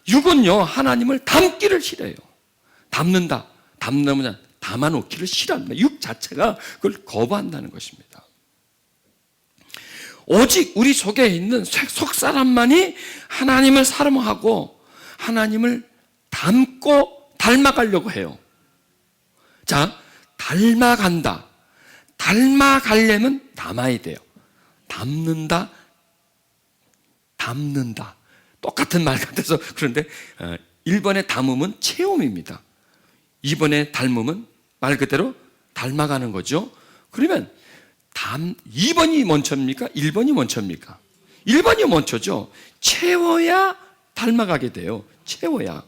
육은요, 하나님을 닮기를 싫어해요. 담으면 담아놓기를 싫어합니다. 육 자체가 그걸 거부한다는 것입니다. 오직 우리 속에 있는 속 사람만이 하나님을 사랑하고 하나님을 닮아가려고 해요. 자, 닮아가려면 담아야 돼요. 담는다. 똑같은 말 같아서 그런데 1번의 담음은 체험입니다. 2번의 닮음은 말 그대로 닮아가는 거죠. 그러면 2번이 먼저입니까? 1번이 먼저입니까? 1번이 먼저죠. 채워야 닮아가게 돼요. 채워야.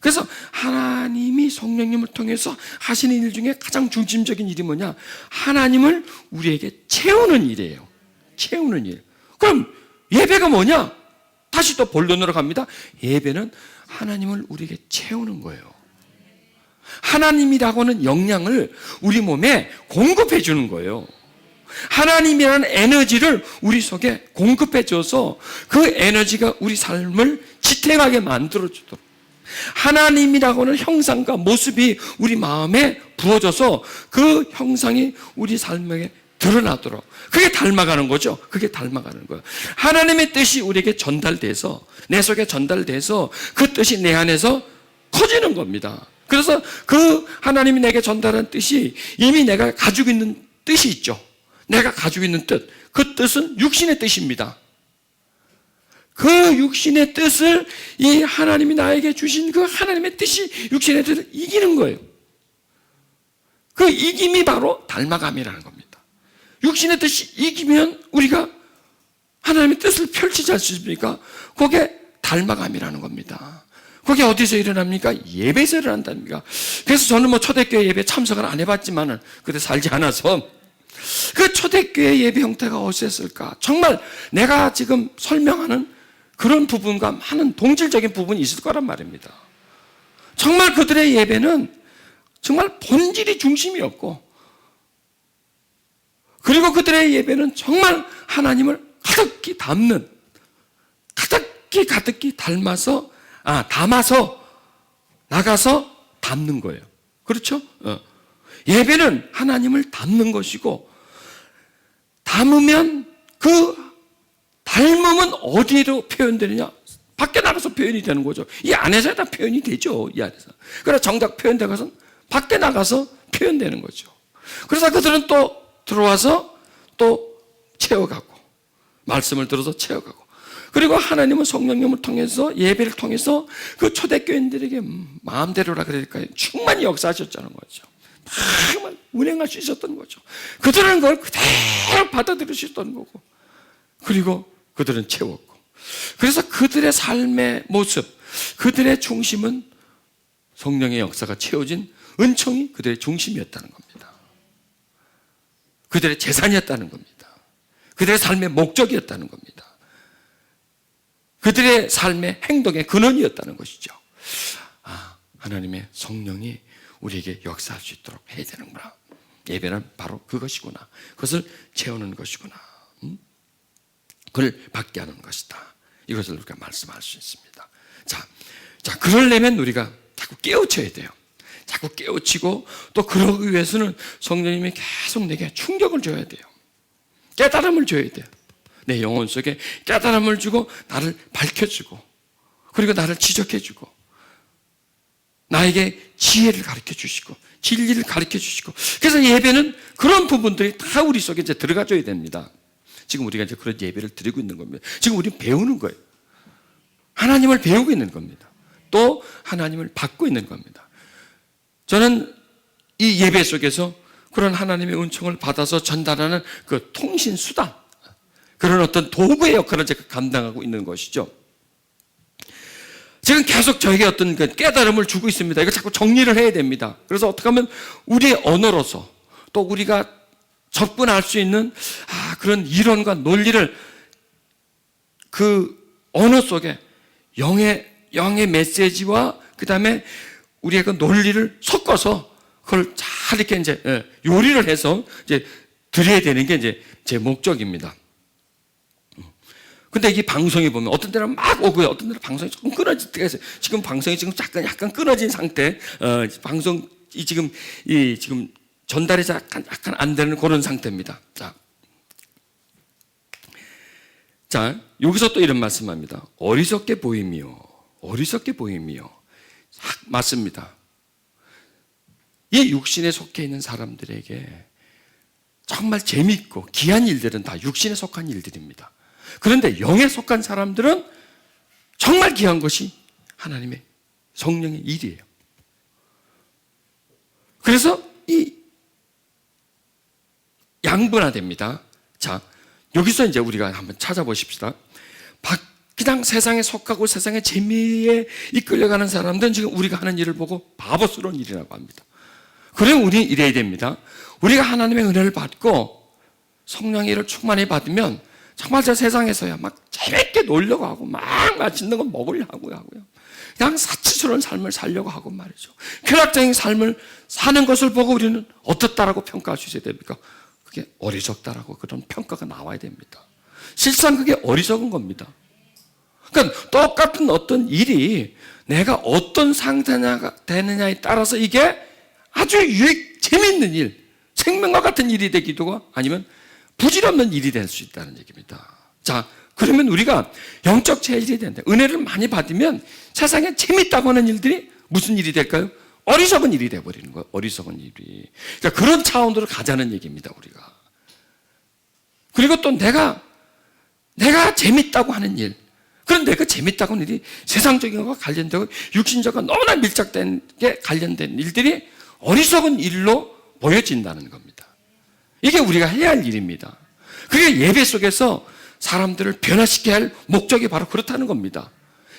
그래서 하나님이 성령님을 통해서 하시는 일 중에 가장 중심적인 일이 뭐냐? 하나님을 우리에게 채우는 일이에요. 채우는 일. 그럼 예배가 뭐냐? 다시 또 본론으로 갑니다. 예배는 하나님을 우리에게 채우는 거예요. 하나님이라고는 영향을 우리 몸에 공급해 주는 거예요. 하나님이라는 에너지를 우리 속에 공급해 줘서 그 에너지가 우리 삶을 지탱하게 만들어 주도록, 하나님이라고 하는 형상과 모습이 우리 마음에 부어져서 그 형상이 우리 삶에 드러나도록, 그게 닮아가는 거죠. 그게 닮아가는 거예요. 하나님의 뜻이 우리에게 전달돼서, 내 속에 전달돼서 그 뜻이 내 안에서 커지는 겁니다. 그래서 그 하나님이 내게 전달한 뜻이 이미 내가 가지고 있는 뜻이 있죠. 내가 가지고 있는 뜻, 그 뜻은 육신의 뜻입니다. 그 육신의 뜻을, 이 하나님이 나에게 주신 그 하나님의 뜻이 육신의 뜻을 이기는 거예요. 그 이김이 바로 닮아감이라는 겁니다. 육신의 뜻이 이기면 우리가 하나님의 뜻을 펼치지 않습니까? 그게 닮아감이라는 겁니다. 그게 어디서 일어납니까? 예배에서 일어난답니다. 그래서 저는 초대교회 예배 참석을 안 해봤지만은 그때 살지 않아서, 그 초대교회 예배 형태가 어땠을까? 정말 내가 지금 설명하는 그런 부분과 많은 동질적인 부분이 있을 거란 말입니다. 정말 그들의 예배는 정말 본질이 중심이었고, 그리고 그들의 예배는 정말 하나님을 가득히 담는, 가득히 담아서 나가서 담는 거예요. 그렇죠? 예배는 하나님을 담는 것이고, 담으면 그 닮음은 어디로 표현되느냐? 밖에 나가서 표현이 되는 거죠. 이 안에서 다 표현이 되죠. 이 안에서. 그래서 정작 표현되는 것은 밖에 나가서 표현되는 거죠. 그래서 그들은 또 들어와서 또 채워가고, 말씀을 들어서 채워가고, 그리고 하나님은 성령님을 통해서, 예배를 통해서 그 초대교인들에게 마음대로라 그럴까요? 충만히 역사하셨다는 거죠. 정말 운행할 수 있었던 거죠. 그들은 그걸 그대로 받아들일 수 있었던 거고, 그리고 그들은 채웠고, 그래서 그들의 삶의 모습, 그들의 중심은 성령의 역사가 채워진 은총이 그들의 중심이었다는 겁니다. 그들의 재산이었다는 겁니다. 그들의 삶의 목적이었다는 겁니다. 그들의 삶의 행동의 근원이었다는 것이죠. 하나님의 성령이 우리에게 역사할 수 있도록 해야 되는구나. 예배는 바로 그것이구나. 그것을 채우는 것이구나. 그걸 받게 하는 것이다. 이것을 우리가 말씀할 수 있습니다. 자, 그러려면 우리가 자꾸 깨우쳐야 돼요. 자꾸 깨우치고, 또 그러기 위해서는 성령님이 계속 내게 충격을 줘야 돼요. 깨달음을 줘야 돼요. 내 영혼 속에 깨달음을 주고, 나를 밝혀주고, 그리고 나를 지적해주고, 나에게 지혜를 가르쳐 주시고, 진리를 가르쳐 주시고. 그래서 예배는 그런 부분들이 다 우리 속에 이제 들어가줘야 됩니다. 지금 우리가 이제 그런 예배를 드리고 있는 겁니다. 지금 우리는 배우는 거예요. 하나님을 배우고 있는 겁니다. 또 하나님을 받고 있는 겁니다. 저는 이 예배 속에서 그런 하나님의 은총을 받아서 전달하는 그 통신 수단, 그런 어떤 도구의 역할을 제가 감당하고 있는 것이죠. 지금 계속 저에게 어떤 그 깨달음을 주고 있습니다. 이거 자꾸 정리를 해야 됩니다. 그래서 어떻게 하면 우리의 언어로서, 또 우리가 접근할 수 있는 그런 이론과 논리를 그 언어 속에 영의 메시지와 그 다음에 우리의 그 논리를 섞어서 그걸 잘 이렇게 이제 요리를 해서 이제 드려야 되는 게 이제 제 목적입니다. 근데 이 방송이 보면 어떤 때는 막 오고요. 어떤 때는 방송이 조금 끊어질 때가 있어요. 지금 방송이 지금 약간 끊어진 상태, 방송이 지금 전달이 약간 안 되는 그런 상태입니다. 자, 여기서 또 이런 말씀합니다. 어리석게 보이며. 맞습니다. 이 육신에 속해 있는 사람들에게 정말 재미있고 귀한 일들은 다 육신에 속한 일들입니다. 그런데 영에 속한 사람들은 정말 귀한 것이 하나님의 성령의 일이에요. 그래서 이 양분화됩니다. 자, 여기서 이제 우리가 한번 찾아보십시다. 그냥 세상에 속하고 세상의 재미에 이끌려가는 사람들은 지금 우리가 하는 일을 보고 바보스러운 일이라고 합니다. 그러면 우리는 이래야 됩니다. 우리가 하나님의 은혜를 받고 성령의 일을 충만히 받으면 정말 저 세상에서야 막 재밌게 놀려고 하고 막 맛있는 거 먹으려고 하고요. 그냥 사치스러운 삶을 살려고 하고 말이죠. 쾌락적인 삶을 사는 것을 보고 우리는 어떻다라고 평가할 수 있어야 됩니까? 그게 어리석다라고 그런 평가가 나와야 됩니다. 실상 그게 어리석은 겁니다. 그러니까 똑같은 어떤 일이 내가 어떤 상태가 되느냐에 따라서 이게 아주 재미있는 일, 생명과 같은 일이 되기도 하고 아니면 부질없는 일이 될 수 있다는 얘기입니다. 자, 그러면 우리가 영적 체질이 된다. 은혜를 많이 받으면 세상에 재밌다고 하는 일들이 무슨 일이 될까요? 어리석은 일이 돼버리는 거예요. 어리석은 일이. 그러니까 그런 차원으로 가자는 얘기입니다, 우리가. 그리고 또 내가 재밌다고 하는 일. 그런데 그 재밌다고 하는 일이 세상적인 것과 관련되고 육신적과 너무나 밀착된 게 관련된 일들이 어리석은 일로 보여진다는 겁니다. 이게 우리가 해야 할 일입니다. 그게 예배 속에서 사람들을 변화시켜야 할 목적이 바로 그렇다는 겁니다.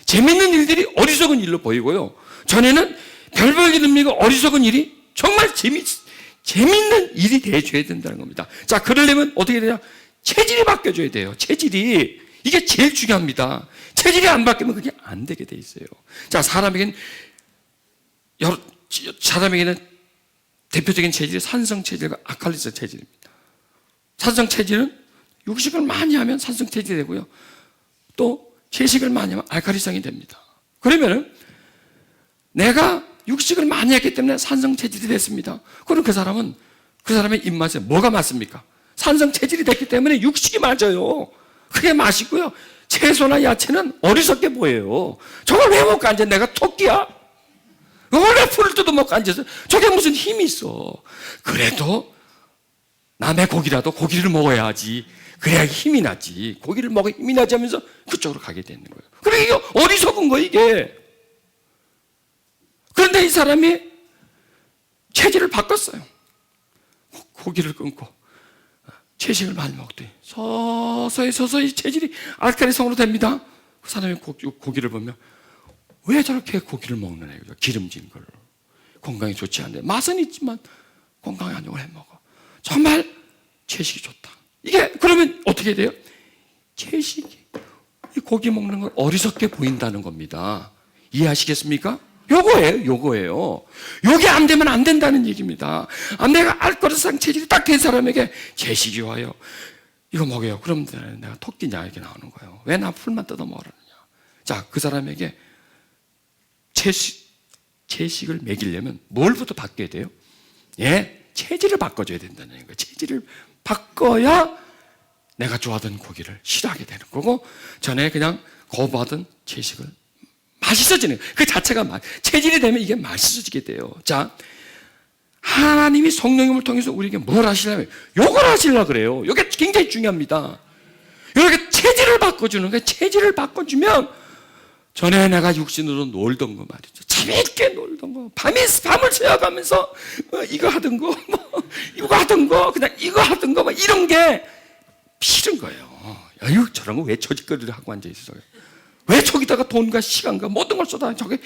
재밌는 일들이 어리석은 일로 보이고요. 전에는 별 볼 일 없는 어리석은 일이 정말 재밌는 일이 돼줘야 된다는 겁니다. 자, 그러려면 어떻게 되냐? 체질이 바뀌어줘야 돼요. 체질이. 이게 제일 중요합니다. 체질이 안 바뀌면 그게 안 되게 돼 있어요. 자, 사람에게는 대표적인 체질이 산성 체질과 아칼리스 체질입니다. 산성 체질은 육식을 많이 하면 산성 체질이 되고요. 또 채식을 많이 하면 알칼리성이 됩니다. 그러면은 내가 육식을 많이 했기 때문에 산성 체질이 됐습니다. 그럼 그 사람의 입맛에 뭐가 맞습니까? 산성 체질이 됐기 때문에 육식이 맞아요. 그게 맛있고요. 채소나 야채는 어리석게 보여요. 저걸 왜 먹고 앉아? 내가 토끼야? 그걸 왜 풀을 뜯어 먹고 앉아서? 저게 무슨 힘이 있어? 그래도 남의 고기라도 고기를 먹어야지. 그래야 힘이 나지. 고기를 먹어 힘이 나지 하면서 그쪽으로 가게 되는 거예요. 그래, 이게 어리석은 거, 이게. 그런데 이 사람이 체질을 바꿨어요. 고기를 끊고 채식을 많이 먹더니 서서히 체질이 알칼리성으로 됩니다. 그 사람이 고기를 보면 왜 저렇게 고기를 먹는 애요? 기름진 걸. 건강에 좋지 않네. 맛은 있지만 건강에 안 좋은 걸 해먹어. 정말 채식이 좋다. 이게 그러면 어떻게 돼요? 채식이 이 고기 먹는 걸 어리석게 보인다는 겁니다. 이해하시겠습니까? 요거예요. 요게 안 되면 안 된다는 얘기입니다. 내가 알코올성 체질이 딱 된 사람에게 채식이 와요. 이거 먹어요. 그럼 내가 토끼냐 이렇게 나오는 거예요. 왜 나 풀만 뜯어 먹으라느냐. 자, 그 사람에게 채식을 먹이려면 뭘부터 바뀌어야 돼요? 예, 체질을 바꿔줘야 된다는 거예요. 체질을 바꿔야 내가 좋아하던 고기를 싫어하게 되는 거고 전에 그냥 거부하던 채식을 맛있어지는 거예요. 그 자체가 체질이 되면 이게 맛있어지게 돼요. 자, 하나님이 성령님을 통해서 우리에게 뭘 하시려면 요걸 하시려고 그래요. 이게 굉장히 중요합니다. 이렇게 체질을 바꿔주는 거예요. 체질을 바꿔주면 전에 내가 육신으로 놀던 거 말이죠. 재밌게 놀던 거. 밤을 새워가면서 이거 하던 거, 이거 하던 거, 그냥 이거 하던 거, 이런 게 싫은 거예요. 아유, 저런 거 왜 저짓거리를 하고 앉아있어요? 왜 저기다가 돈과 시간과 모든 걸 쏟아? 저게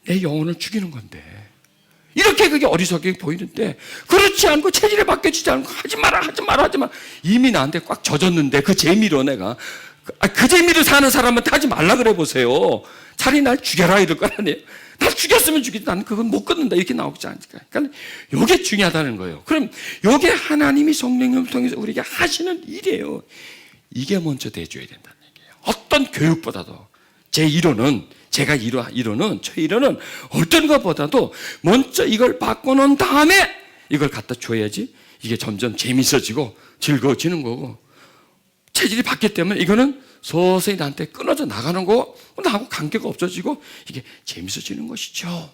내 영혼을 죽이는 건데. 이렇게 그게 어리석게 보이는데 그렇지 않고 체질을 바뀌어지지 않고 하지 마라. 이미 나한테 꽉 젖었는데 그 재미로 내가 그 재미로 사는 사람한테 하지 말라 그래 보세요. 차라리 날 죽여라 이럴 거 아니에요. 날 죽였으면 죽이지 나는 그건 못 끊는다 이렇게 나오지 않을까. 그러니까 이게 중요하다는 거예요. 그럼 이게 하나님이 성령님을 통해서 우리에게 하시는 일이에요. 이게 먼저 돼줘야 된다는 얘기예요. 어떤 교육보다도 제 이론은 어떤 것보다도 먼저 이걸 바꿔놓은 다음에 이걸 갖다 줘야지 이게 점점 재밌어지고 즐거워지는 거고 체질이 바뀌기 때문에 이거는 서서히 나한테 끊어져 나가는 거고 나하고 관계가 없어지고 이게 재밌어지는 것이죠.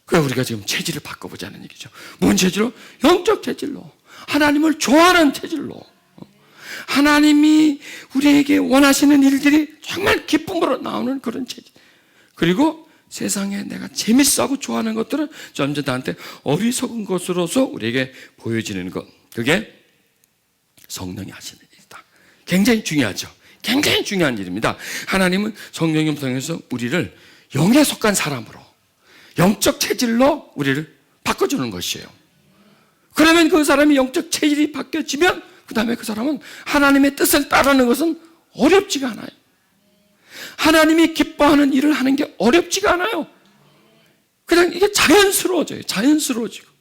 그래서 우리가 지금 체질을 바꿔보자는 얘기죠. 뭔 체질로? 영적 체질로. 하나님을 좋아하는 체질로. 하나님이 우리에게 원하시는 일들이 정말 기쁨으로 나오는 그런 체질. 그리고 세상에 내가 재밌어하고 좋아하는 것들은 점점 나한테 어리석은 것으로서 우리에게 보여지는 것. 그게 성령이 하시는 일이다. 굉장히 중요하죠. 굉장히 중요한 일입니다. 하나님은 성령님 통해서 우리를 영에 속한 사람으로 영적 체질로 우리를 바꿔주는 것이에요. 그러면 그 사람이 영적 체질이 바뀌어지면 그 다음에 그 사람은 하나님의 뜻을 따르는 것은 어렵지가 않아요. 하나님이 기뻐하는 일을 하는 게 어렵지가 않아요. 그냥 이게 자연스러워지고.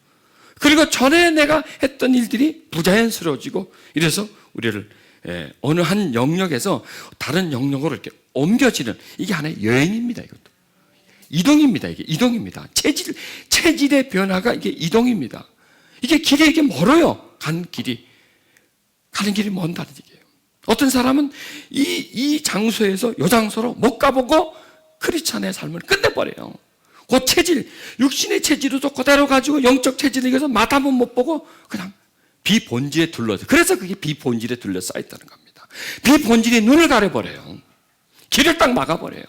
그리고 전에 내가 했던 일들이 부자연스러워지고 이래서 우리를 어느 한 영역에서 다른 영역으로 이렇게 옮겨지는 이게 하나의 여행입니다. 이것도 이동입니다. 이게 이동입니다. 체질의 변화가 이게 이동입니다. 이게 길이 이게 멀어요. 가는 길이 먼다는 얘기예요. 어떤 사람은 이 장소에서 이 장소로 못 가보고 크리스찬의 삶을 끝내버려요. 그 체질, 육신의 체질도 그대로 가지고 영적 체질을 이겨서 맛 한번 못 보고 그냥 비본질에 둘러서, 그래서 그게 비본질에 둘러싸여 있다는 겁니다. 비본질이 눈을 가려버려요. 길을 딱 막아버려요.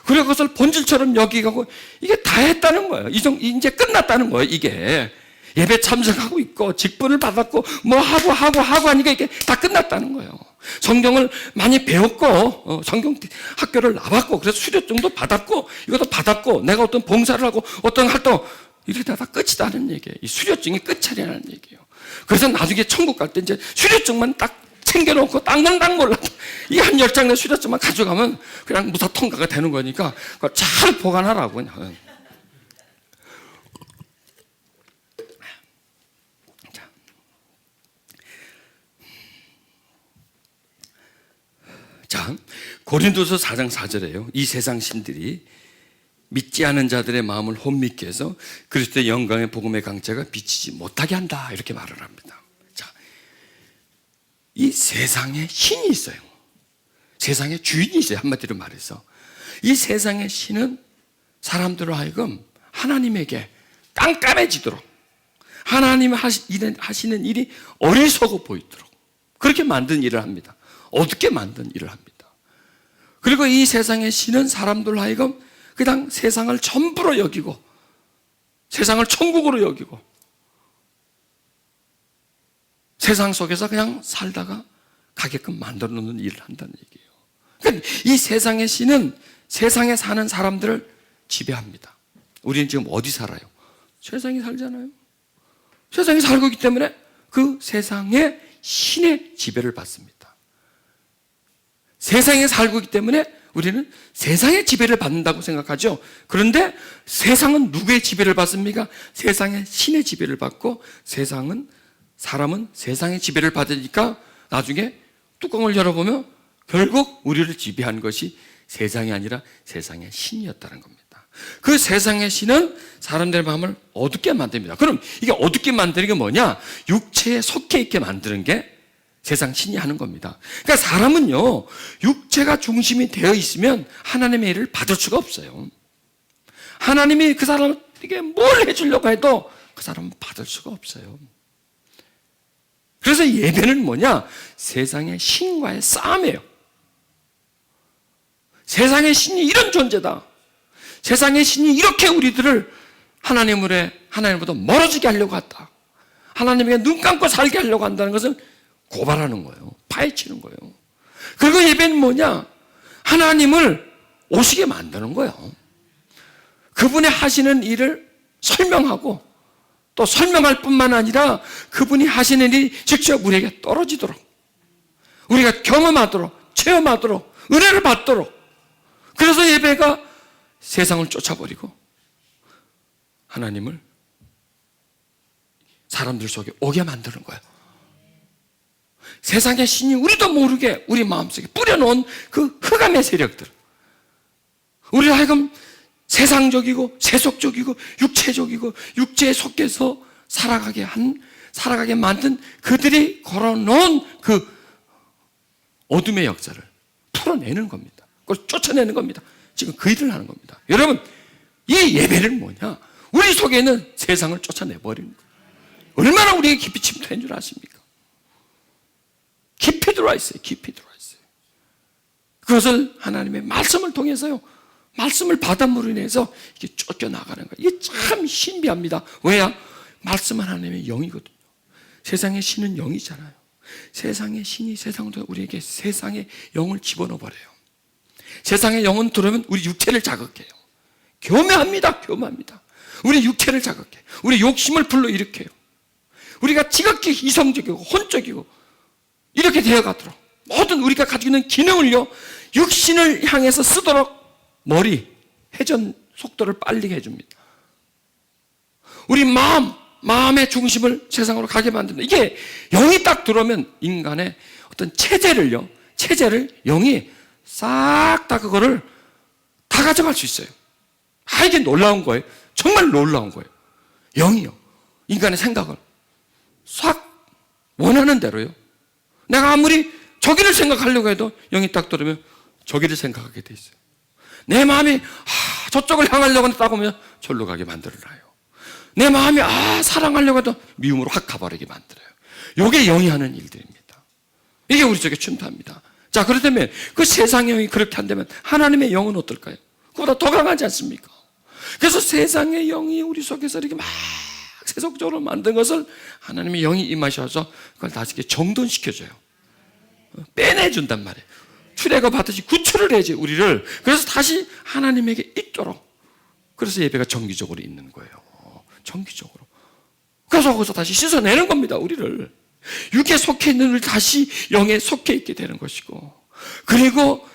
그리고 그것을 본질처럼 여기고 이게 다 했다는 거예요. 이제 끝났다는 거예요. 이게 예배 참석하고 있고 직분을 받았고 뭐 하고 하니까 이게 다 끝났다는 거예요. 성경을 많이 배웠고 성경 학교를 나왔고 그래서 수료증도 받았고 이것도 받았고 내가 어떤 봉사를 하고 어떤 활동 이러다 다 끝이다는 얘기예요. 이 수료증이 끝차례라는 얘기예요. 그래서 나중에 천국 갈 때 이제 수료증만 딱 챙겨놓고 땅땅땅 몰라 이 한 10장의 수료증만 가져가면 그냥 무사 통과가 되는 거니까 그걸 잘 보관하라고 그냥. 자, 고린도서 4장 4절에요. 이 세상 신들이 믿지 않은 자들의 마음을 혼미케 해서 그리스도의 영광의 복음의 강자가 비치지 못하게 한다. 이렇게 말을 합니다. 자, 이 세상에 신이 있어요. 세상에 주인이 있어요. 한마디로 말해서. 이 세상의 신은 사람들로 하여금 하나님에게 깜깜해지도록 하나님 하시는 일이 어리석어 보이도록 그렇게 만든 일을 합니다. 어둡게 만든 일을 합니다. 그리고 이 세상의 신은 사람들로 하여금 그냥 세상을 전부로 여기고 세상을 천국으로 여기고 세상 속에서 그냥 살다가 가게끔 만들어 놓는 일을 한다는 얘기예요. 그러니까 이 세상의 신은 세상에 사는 사람들을 지배합니다. 우리는 지금 어디 살아요? 세상에 살잖아요. 세상에 살고 있기 때문에 그 세상의 신의 지배를 받습니다. 세상에 살고 있기 때문에 우리는 세상의 지배를 받는다고 생각하죠. 그런데 세상은 누구의 지배를 받습니까? 세상의 신의 지배를 받고 사람은 세상의 지배를 받으니까 나중에 뚜껑을 열어보면 결국 우리를 지배한 것이 세상이 아니라 세상의 신이었다는 겁니다. 그 세상의 신은 사람들의 마음을 어둡게 만듭니다. 그럼 이게 어둡게 만드는 게 뭐냐? 육체에 속해 있게 만드는 게 세상 신이 하는 겁니다. 그러니까 사람은요, 육체가 중심이 되어 있으면 하나님의 일을 받을 수가 없어요. 하나님이 그 사람에게 뭘 해주려고 해도 그 사람은 받을 수가 없어요. 그래서 예배는 뭐냐? 세상의 신과의 싸움이에요. 세상의 신이 이런 존재다. 세상의 신이 이렇게 우리들을 하나님보다 멀어지게 하려고 한다. 하나님에게 눈 감고 살게 하려고 한다는 것을 고발하는 거예요. 파헤치는 거예요. 그리고 예배는 뭐냐? 하나님을 오시게 만드는 거예요. 그분이 하시는 일을 설명하고 또 설명할 뿐만 아니라 그분이 하시는 일이 직접 우리에게 떨어지도록 우리가 경험하도록 체험하도록 은혜를 받도록 그래서 예배가 세상을 쫓아버리고 하나님을 사람들 속에 오게 만드는 거예요. 세상의 신이 우리도 모르게 우리 마음속에 뿌려놓은 그 흑암의 세력들 우리를 하여금 세상적이고 세속적이고 육체적이고 육체에 속해서 살아가게 만든 그들이 걸어놓은 그 어둠의 역사를 풀어내는 겁니다. 그걸 쫓아내는 겁니다. 지금 그 일을 하는 겁니다. 여러분, 이 예배는 뭐냐? 우리 속에 있는 세상을 쫓아내버리는 거예요. 얼마나 우리에게 깊이 침투한 줄 아십니까? 깊이 들어와 있어요. 깊이 들어와 있어요. 그것을 하나님의 말씀을 통해서요. 말씀을 받음으로 인해서 이게 쫓겨나가는 거예요. 이게 참 신비합니다. 왜냐? 말씀은 하나님의 영이거든요. 세상의 신은 영이잖아요. 세상의 신이 세상으로 우리에게 세상의 영을 집어넣어 버려요. 세상의 영은 들어오면 우리 육체를 자극해요. 교묘합니다. 교묘합니다. 우리 육체를 자극해요. 우리 욕심을 불러일으켜요. 우리가 지극히 이성적이고 혼적이고 이렇게 되어가도록 모든 우리가 가지고 있는 기능을요 육신을 향해서 쓰도록 머리, 회전 속도를 빨리 해줍니다. 우리 마음의 중심을 세상으로 가게 만듭니다. 이게 영이 딱 들어오면 인간의 어떤 체제를 영이 싹 다 그거를 다 가져갈 수 있어요. 이게 놀라운 거예요. 정말 놀라운 거예요. 영이요. 인간의 생각을 싹 원하는 대로요. 내가 아무리 저기를 생각하려고 해도 영이 딱 들으면 저기를 생각하게 돼 있어요. 내 마음이 저쪽을 향하려고 딱 오면 절로 가게 만들어놔요. 내 마음이 사랑하려고 해도 미움으로 확 가버리게 만들어요. 이게 영이 하는 일들입니다. 이게 우리 속에 충돌합니다. 자, 그렇다면 그 세상의 영이 그렇게 한다면 하나님의 영은 어떨까요? 그보다 더 강하지 않습니까? 그래서 세상의 영이 우리 속에서 이렇게 막 세속적으로 만든 것을 하나님의 영이 임하셔서 그걸 다시 이렇게 정돈시켜줘요. 빼내준단 말이에요. 출애굽 하듯이 구출을 해야지 우리를. 그래서 다시 하나님에게 있도록. 그래서 예배가 정기적으로 있는 거예요. 정기적으로. 그래서 거기서 다시 씻어내는 겁니다, 우리를. 육에 속해 있는 우리를 다시 영에 속해 있게 되는 것이고, 그리고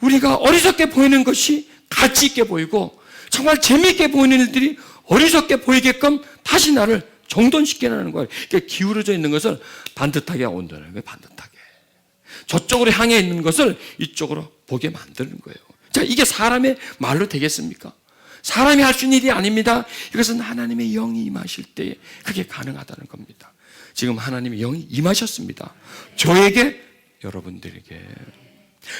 우리가 어리석게 보이는 것이 가치 있게 보이고 정말 재미있게 보이는 일들이 어리석게 보이게끔 다시 나를 정돈시켜내는 거예요. 그러니까 기울어져 있는 것을 반듯하게 온다는 거예요. 반듯하게. 저쪽으로 향해 있는 것을 이쪽으로 보게 만드는 거예요. 자, 이게 사람의 말로 되겠습니까? 사람이 할 수 있는 일이 아닙니다. 이것은 하나님의 영이 임하실 때 그게 가능하다는 겁니다. 지금 하나님의 영이 임하셨습니다. 저에게, 여러분들에게.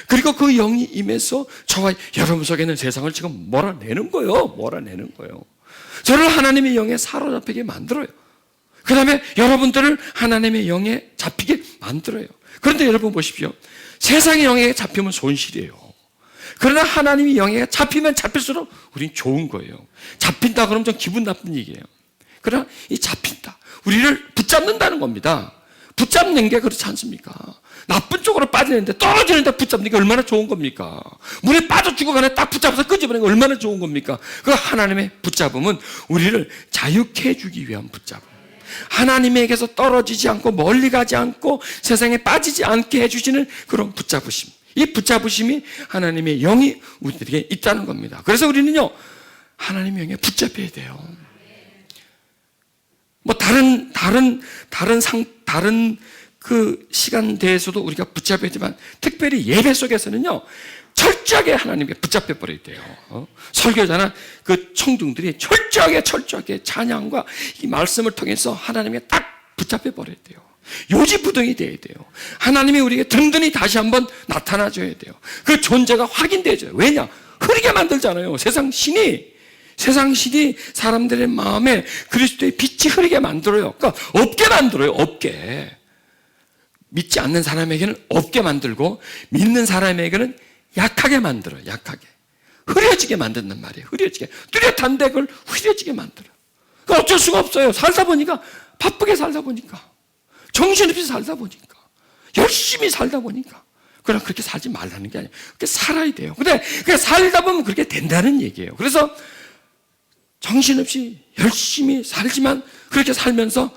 그리고 그 영이 임해서 저와 여러분 속에는 세상을 지금 몰아내는 거예요. 몰아내는 거예요. 저를 하나님의 영에 사로잡히게 만들어요. 그 다음에 여러분들을 하나님의 영에 잡히게 만들어요. 그런데 여러분 보십시오. 세상의 영에 잡히면 손실이에요. 그러나 하나님의 영에 잡히면 잡힐수록 우린 좋은 거예요. 잡힌다 그러면 좀 기분 나쁜 얘기예요. 그러나 이 잡힌다, 우리를 붙잡는다는 겁니다. 붙잡는 게 그렇지 않습니까? 나쁜 쪽으로 빠지는데 떨어지는데 붙잡는 게 얼마나 좋은 겁니까? 물에 빠져 죽어가는데 딱 붙잡아서 끄집어내는 게 얼마나 좋은 겁니까? 그 하나님의 붙잡음은 우리를 자유케 해주기 위한 붙잡음. 하나님에게서 떨어지지 않고 멀리 가지 않고 세상에 빠지지 않게 해주시는 그런 붙잡으심. 이 붙잡으심이 하나님의 영이 우리에게 있다는 겁니다. 그래서 우리는요, 하나님의 영에 붙잡혀야 돼요. 뭐 다른 그 시간대에서도 우리가 붙잡혀야지만 특별히 예배 속에서는요, 철저하게 하나님께 붙잡혀 버려야 돼요. 설교자나 그 청중들이 철저하게 찬양과 이 말씀을 통해서 하나님께 딱 붙잡혀 버려야 돼요. 요지부동이 돼야 돼요. 하나님이 우리에게 든든히 다시 한번 나타나줘야 돼요. 그 존재가 확인돼줘요. 왜냐? 흐리게 만들잖아요. 세상 신이 사람들의 마음에 그리스도의 빛이 흐리게 만들어요. 그러니까 없게 만들어요. 없게. 믿지 않는 사람에게는 없게 만들고 믿는 사람에게는 약하게 만들어요. 약하게. 흐려지게 만든단 말이에요. 흐려지게. 뚜렷한데 그걸 흐려지게 만들어요. 그러니까 어쩔 수가 없어요. 살다 보니까, 바쁘게 살다 보니까, 정신없이 살다 보니까, 열심히 살다 보니까. 그러나 그렇게 살지 말라는 게 아니에요. 그렇게 살아야 돼요. 근데 살다 보면 그렇게 된다는 얘기예요. 그래서 정신없이 열심히 살지만 그렇게 살면서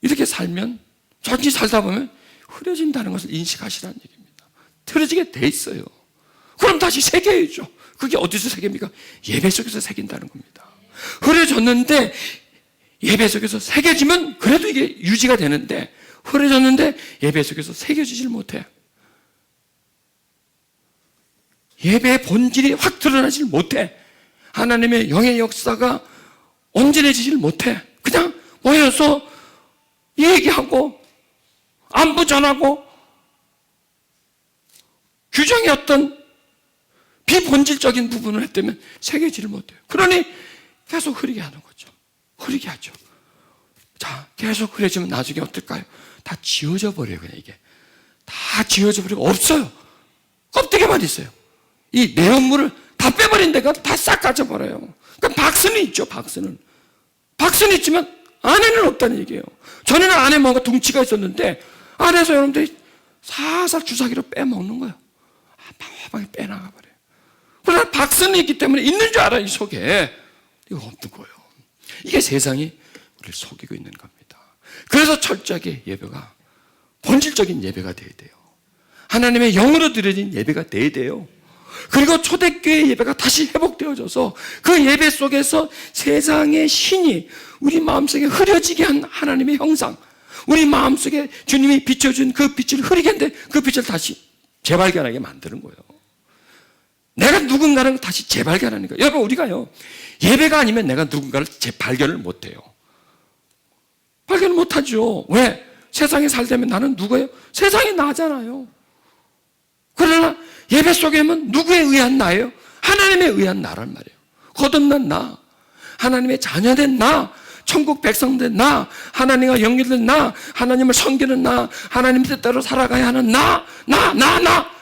이렇게 살면 정신이 살다 보면 흐려진다는 것을 인식하시라는 얘기입니다. 흐려지게 돼 있어요. 그럼 다시 새겨야죠. 그게 어디서 새깁니까? 예배 속에서 새긴다는 겁니다. 흐려졌는데 예배 속에서 새겨지면 그래도 이게 유지가 되는데, 흐려졌는데 예배 속에서 새겨지질 못해. 예배의 본질이 확 드러나질 못해. 하나님의 영의 역사가 온전해지질 못해. 그냥 모여서 얘기하고 안부 전하고 규정의 어떤 비본질적인 부분을 했다면 새겨지를 못해요. 그러니 계속 흐리게 하는 거죠. 흐리게 하죠. 자, 계속 흐려지면 나중에 어떨까요? 다 지워져 버려요. 그냥 이게 다 지워져 버리고 없어요. 껍데기만 있어요. 이 내용물을 다 빼버린 데가 다 싹 가져버려요. 그러니까 박스는 있죠. 박스는 있지만 안에는 없다는 얘기예요. 전에는 안에 뭔가 둥치가 있었는데 안에서 여러분들이 살살 주사기로 빼먹는 거예요. 방방이 빼나가 버려요. 그러나 박스는 있기 때문에 있는 줄 알아요. 이 속에. 이거 없는 거예요. 이게 세상이 우리를 속이고 있는 겁니다. 그래서 철저하게 예배가 본질적인 예배가 돼야 돼요. 하나님의 영으로 드려진 예배가 돼야 돼요. 그리고 초대교회 예배가 다시 회복되어져서 그 예배 속에서 세상의 신이 우리 마음속에 흐려지게 한 하나님의 형상, 우리 마음속에 주님이 비춰준 그 빛을 흐리게 했는데 그 빛을 다시 재발견하게 만드는 거예요. 내가 누군가를 다시 재발견하는 거예요. 여러분, 우리가요, 예배가 아니면 내가 누군가를 재발견을 못해요. 발견을 못하죠. 왜? 세상에 살려면 나는 누구예요? 세상이 나잖아요. 그러나 예배 속에는 누구에 의한 나예요? 하나님에 의한 나란 말이에요. 거듭난 나, 하나님의 자녀된 나, 천국 백성된 나, 하나님과 연결된 나, 하나님을 섬기는 나, 하나님 뜻대로 살아가야 하는 나.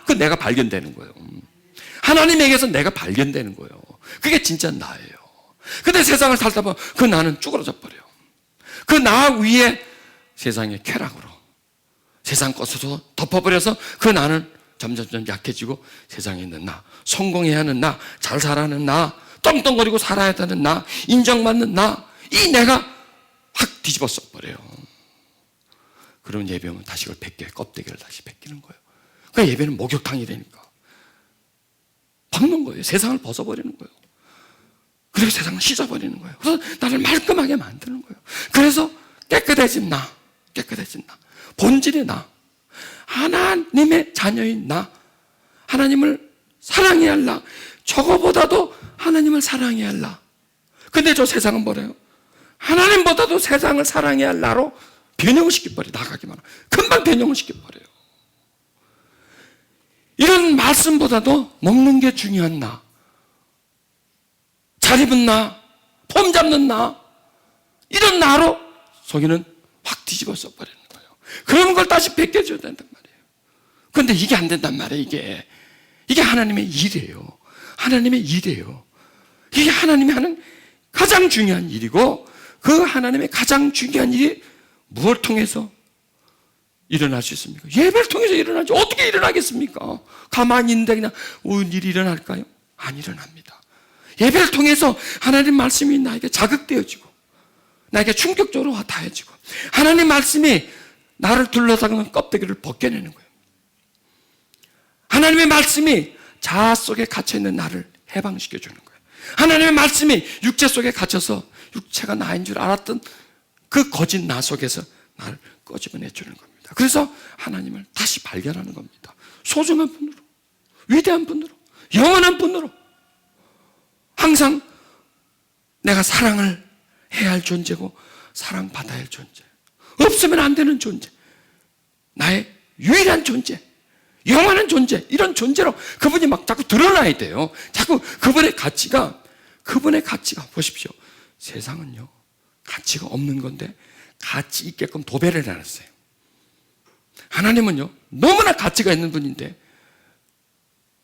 그 내가 발견되는 거예요. 하나님에게서 내가 발견되는 거예요. 그게 진짜 나예요. 근데 세상을 살다 보면 그 나는 쭈그러져 버려요. 그 나 위에 세상의 쾌락으로 세상 것으로 덮어버려서 그 나는 점점 약해지고 세상에 있는 나, 성공해야 하는 나, 잘 살아야 하는 나, 떵떵거리고 살아야 되는 나, 인정받는 나, 이 내가 확 뒤집어 써버려요. 그런 예배는 다시 그걸 벗겨요. 껍데기를 다시 벗기는 거예요. 그러니까 예배는 목욕탕이 되니까 벗는 거예요. 세상을 벗어버리는 거예요. 그리고 세상을 씻어버리는 거예요. 그래서 나를 말끔하게 만드는 거예요. 그래서 깨끗해진 나, 본질의 나, 하나님의 자녀인 나, 하나님을 사랑해야 할 나, 저거보다도 하나님을 사랑해야 할 나. 근데 저 세상은 뭐래요? 하나님보다도 세상을 사랑해야 할 나로 변형을 시켜버려요. 나가기만 하면 금방 변형을 시켜버려요. 이런 말씀보다도 먹는 게 중요한 나, 잘 입은 나, 폼 잡는 나, 이런 나로 속이는 확 뒤집어 써버리는 거예요. 그런 걸 다시 벗겨줘야 된단 말이에요. 그런데 이게 안 된단 말이에요. 이게 하나님의 일이에요. 하나님의 일이에요. 이게 하나님이 하는 가장 중요한 일이고, 그 하나님의 가장 중요한 일이 무엇을 통해서 일어날 수 있습니까? 예배를 통해서 일어나죠. 어떻게 일어나겠습니까? 가만히 있는데 그냥 일이 일어날까요? 안 일어납니다. 예배를 통해서 하나님 말씀이 나에게 자극되어지고 나에게 충격적으로 와닿아지고 하나님 말씀이 나를 둘러싸는 껍데기를 벗겨내는 거예요. 하나님의 말씀이 자아 속에 갇혀있는 나를 해방시켜주는 거예요. 하나님의 말씀이 육체 속에 갇혀서 육체가 나인 줄 알았던 그 거짓 나 속에서 나를 꺼집어내주는 겁니다. 그래서 하나님을 다시 발견하는 겁니다. 소중한 분으로, 위대한 분으로, 영원한 분으로, 항상 내가 사랑을 해야 할 존재고 사랑받아야 할 존재, 없으면 안 되는 존재, 나의 유일한 존재, 영원한 존재, 이런 존재로 그분이 막 자꾸 드러나야 돼요. 자꾸 그분의 가치가 보십시오. 세상은요, 가치가 없는 건데 가치 있게끔 도배를 해놨어요. 하나님은요, 너무나 가치가 있는 분인데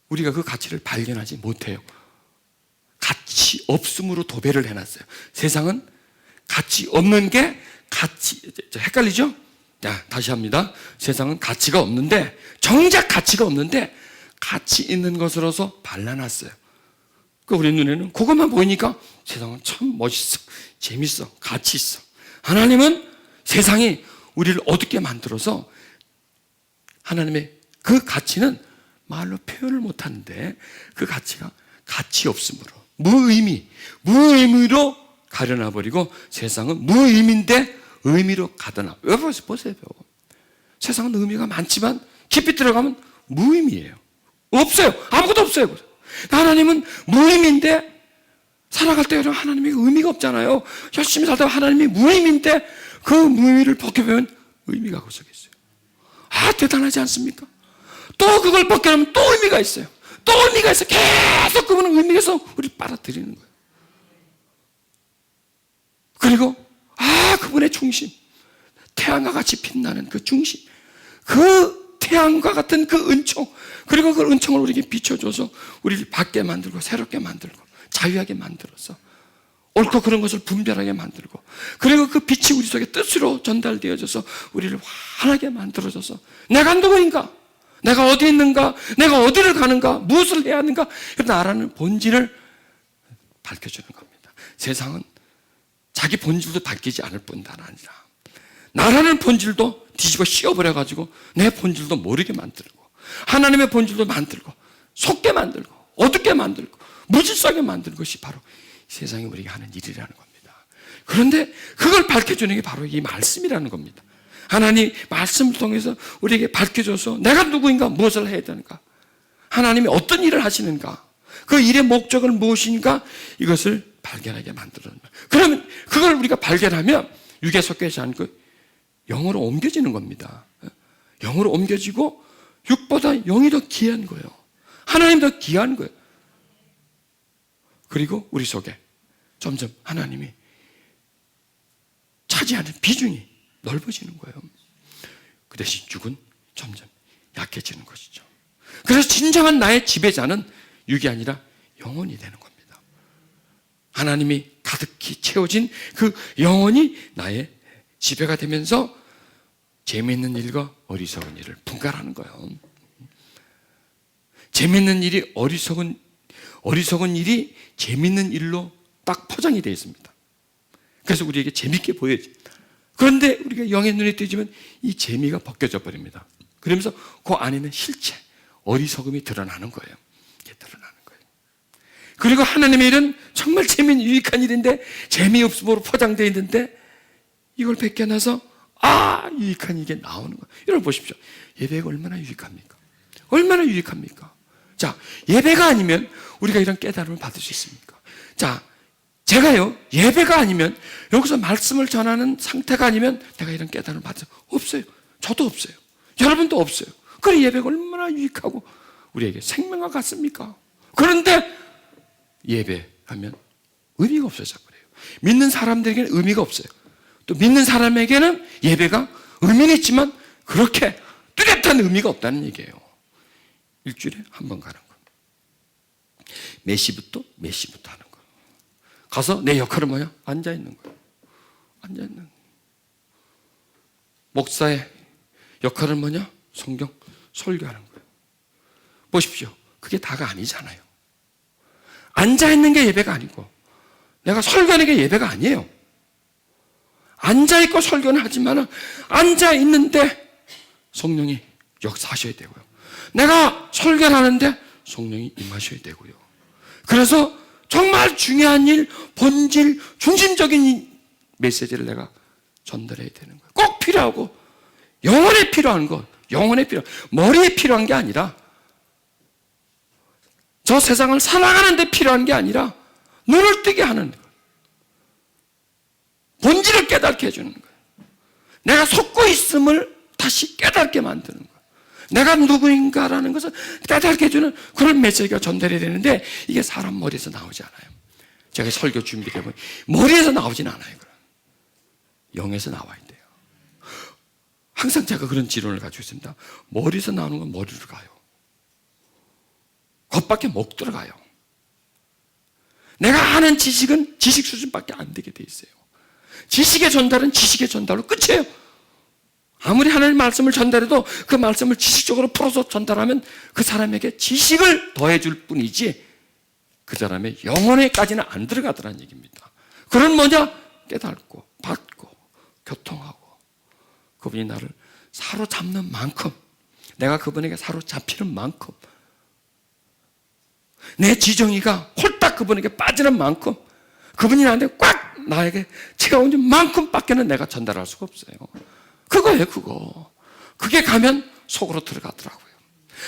우리가 그 가치를 발견하지 못해요. 가치 없음으로 도배를 해놨어요. 세상은 가치 없는 게 헷갈리죠? 자, 다시 합니다. 세상은 가치가 없는데, 정작 가치가 없는데 가치 있는 것으로서 발라놨어요. 그 우리 눈에는 그것만 보이니까 세상은 참 멋있어, 재밌어, 가치 있어. 하나님은 세상이 우리를 어둡게 만들어서 하나님의 그 가치는 말로 표현을 못하는데 그 가치가 가치 없음으로, 무의미로 가려놔버리고 세상은 무의미인데 의미로 가둬놔. 보세요. 세상은 의미가 많지만 깊이 들어가면 무의미해요. 없어요. 아무것도 없어요. 하나님은 무의미인데 살아갈 때 하나님이 의미가 없잖아요. 열심히 살다가 하나님이 무의미인데 그 무의미를 벗겨보면 의미가 그 속에 있어요. 아, 대단하지 않습니까? 또 그걸 벗겨내면 또 의미가 있어요. 또 의미가 있어요. 계속 그분은 의미에서 우리를 빨아들이는 거예요. 그리고 그분의 중심, 태양과 같이 빛나는 그 중심, 그 태양과 같은 그 은총, 그리고 그 은총을 우리에게 비춰줘서 우리를 밝게 만들고 새롭게 만들고 자유하게 만들어서 옳고 그런 것을 분별하게 만들고, 그리고 그 빛이 우리 속에 뜻으로 전달되어져서 우리를 환하게 만들어줘서 내가 누구인가, 내가 어디 있는가, 내가 어디를 가는가, 무엇을 해야 하는가, 나라는 본질을 밝혀주는 겁니다. 세상은 자기 본질도 밝히지 않을 뿐만 아니라 나라는 본질도 뒤집어 씌워버려가지고 내 본질도 모르게 만들고 하나님의 본질도 만들고 속게 만들고 어둡게 만들고 무질서하게 만드는 것이 바로 세상이 우리가 하는 일이라는 겁니다. 그런데 그걸 밝혀주는 게 바로 이 말씀이라는 겁니다. 하나님 말씀을 통해서 우리에게 밝혀줘서 내가 누구인가, 무엇을 해야 되는가, 하나님이 어떤 일을 하시는가, 그 일의 목적은 무엇인가 이것을 발견하게 만들어요. 그러면 그걸 우리가 발견하면 육에 속하지 않고 영으로 옮겨지는 겁니다. 영으로 옮겨지고 육보다 영이 더 귀한 거예요. 하나님 더 귀한 거예요. 그리고 우리 속에 점점 하나님이 차지하는 비중이 넓어지는 거예요. 그 대신 육은 점점 약해지는 것이죠. 그래서 진정한 나의 지배자는 육이 아니라 영혼이 되는 겁니다. 하나님이 가득히 채워진 그 영혼이 나의 지배가 되면서 재미있는 일과 어리석은 일을 분갈하는 거예요. 재미있는 일이 어리석은 일이 재미있는 일로 딱 포장이 되어 있습니다. 그래서 우리에게 재미있게 보여요. 그런데 우리가 영의 눈에 뜨지면 이 재미가 벗겨져 버립니다. 그러면서 그 안에는 실체, 어리석음이 드러나는 거예요. 이게 드러나는 거예요. 그리고 하나님의 일은 정말 재미있는 유익한 일인데 재미없음으로 포장되어 있는데 이걸 벗겨나서 유익한 이게 나오는 거예요. 여러분 보십시오. 예배가 얼마나 유익합니까? 얼마나 유익합니까? 자, 예배가 아니면 우리가 이런 깨달음을 받을 수 있습니까? 자, 제가요, 예배가 아니면 여기서 말씀을 전하는 상태가 아니면 내가 이런 깨달음을 받을 수 없어요. 저도 없어요. 여러분도 없어요. 그래, 예배가 얼마나 유익하고 우리에게 생명과 같습니까? 그런데 예배하면 의미가 없어져 그래요. 믿는 사람들에게는 의미가 없어요. 또 믿는 사람에게는 예배가 의미는 있지만 그렇게 뚜렷한 의미가 없다는 얘기예요. 일주일에 한 번 가는 거. 몇 시부터 하는 거. 가서 내 역할은 뭐냐? 앉아있는 거예요. 앉아있는. 목사의 역할은 뭐냐? 성경 설교하는 거예요. 보십시오. 그게 다가 아니잖아요. 앉아있는 게 예배가 아니고 내가 설교하는 게 예배가 아니에요. 앉아있고 설교는 하지만 앉아있는데 성령이 역사하셔야 되고요. 내가 설교를 하는데 성령이 임하셔야 되고요. 그래서 정말 중요한 일, 본질, 중심적인 메시지를 내가 전달해야 되는 거예요. 꼭 필요하고 영혼에 필요한 것, 머리에 필요한 게 아니라 저 세상을 살아가는 데 필요한 게 아니라 눈을 뜨게 하는 거예요. 본질을 깨닫게 해주는 거예요. 내가 속고 있음을 다시 깨닫게 만드는 거예요. 내가 누구인가라는 것을 깨닫게 해주는 그런 메시지가 전달해야 되는데 이게 사람 머리에서 나오지 않아요. 제가 설교 준비를 해보면 머리에서 나오진 않아요. 영에서 나와야 돼요. 항상 제가 그런 지론을 가지고 있습니다. 머리에서 나오는 건 머리로 가요. 겉밖에 못 들어가요. 내가 아는 지식은 지식 수준밖에 안 되게 돼 있어요. 지식의 전달은 지식의 전달로 끝이에요. 아무리 하나님의 말씀을 전달해도 그 말씀을 지식적으로 풀어서 전달하면 그 사람에게 지식을 더해줄 뿐이지 그 사람의 영혼에까지는 안 들어가더라는 얘기입니다. 그런 뭐냐? 깨닫고 받고 교통하고 그분이 나를 사로잡는 만큼 내가 그분에게 사로잡히는 만큼 내 지정이가 홀딱 그분에게 빠지는 만큼 그분이 나한테 꽉 나에게 채워오는 만큼밖에는 내가 전달할 수가 없어요. 그거예요, 그거. 그게 가면 속으로 들어가더라고요.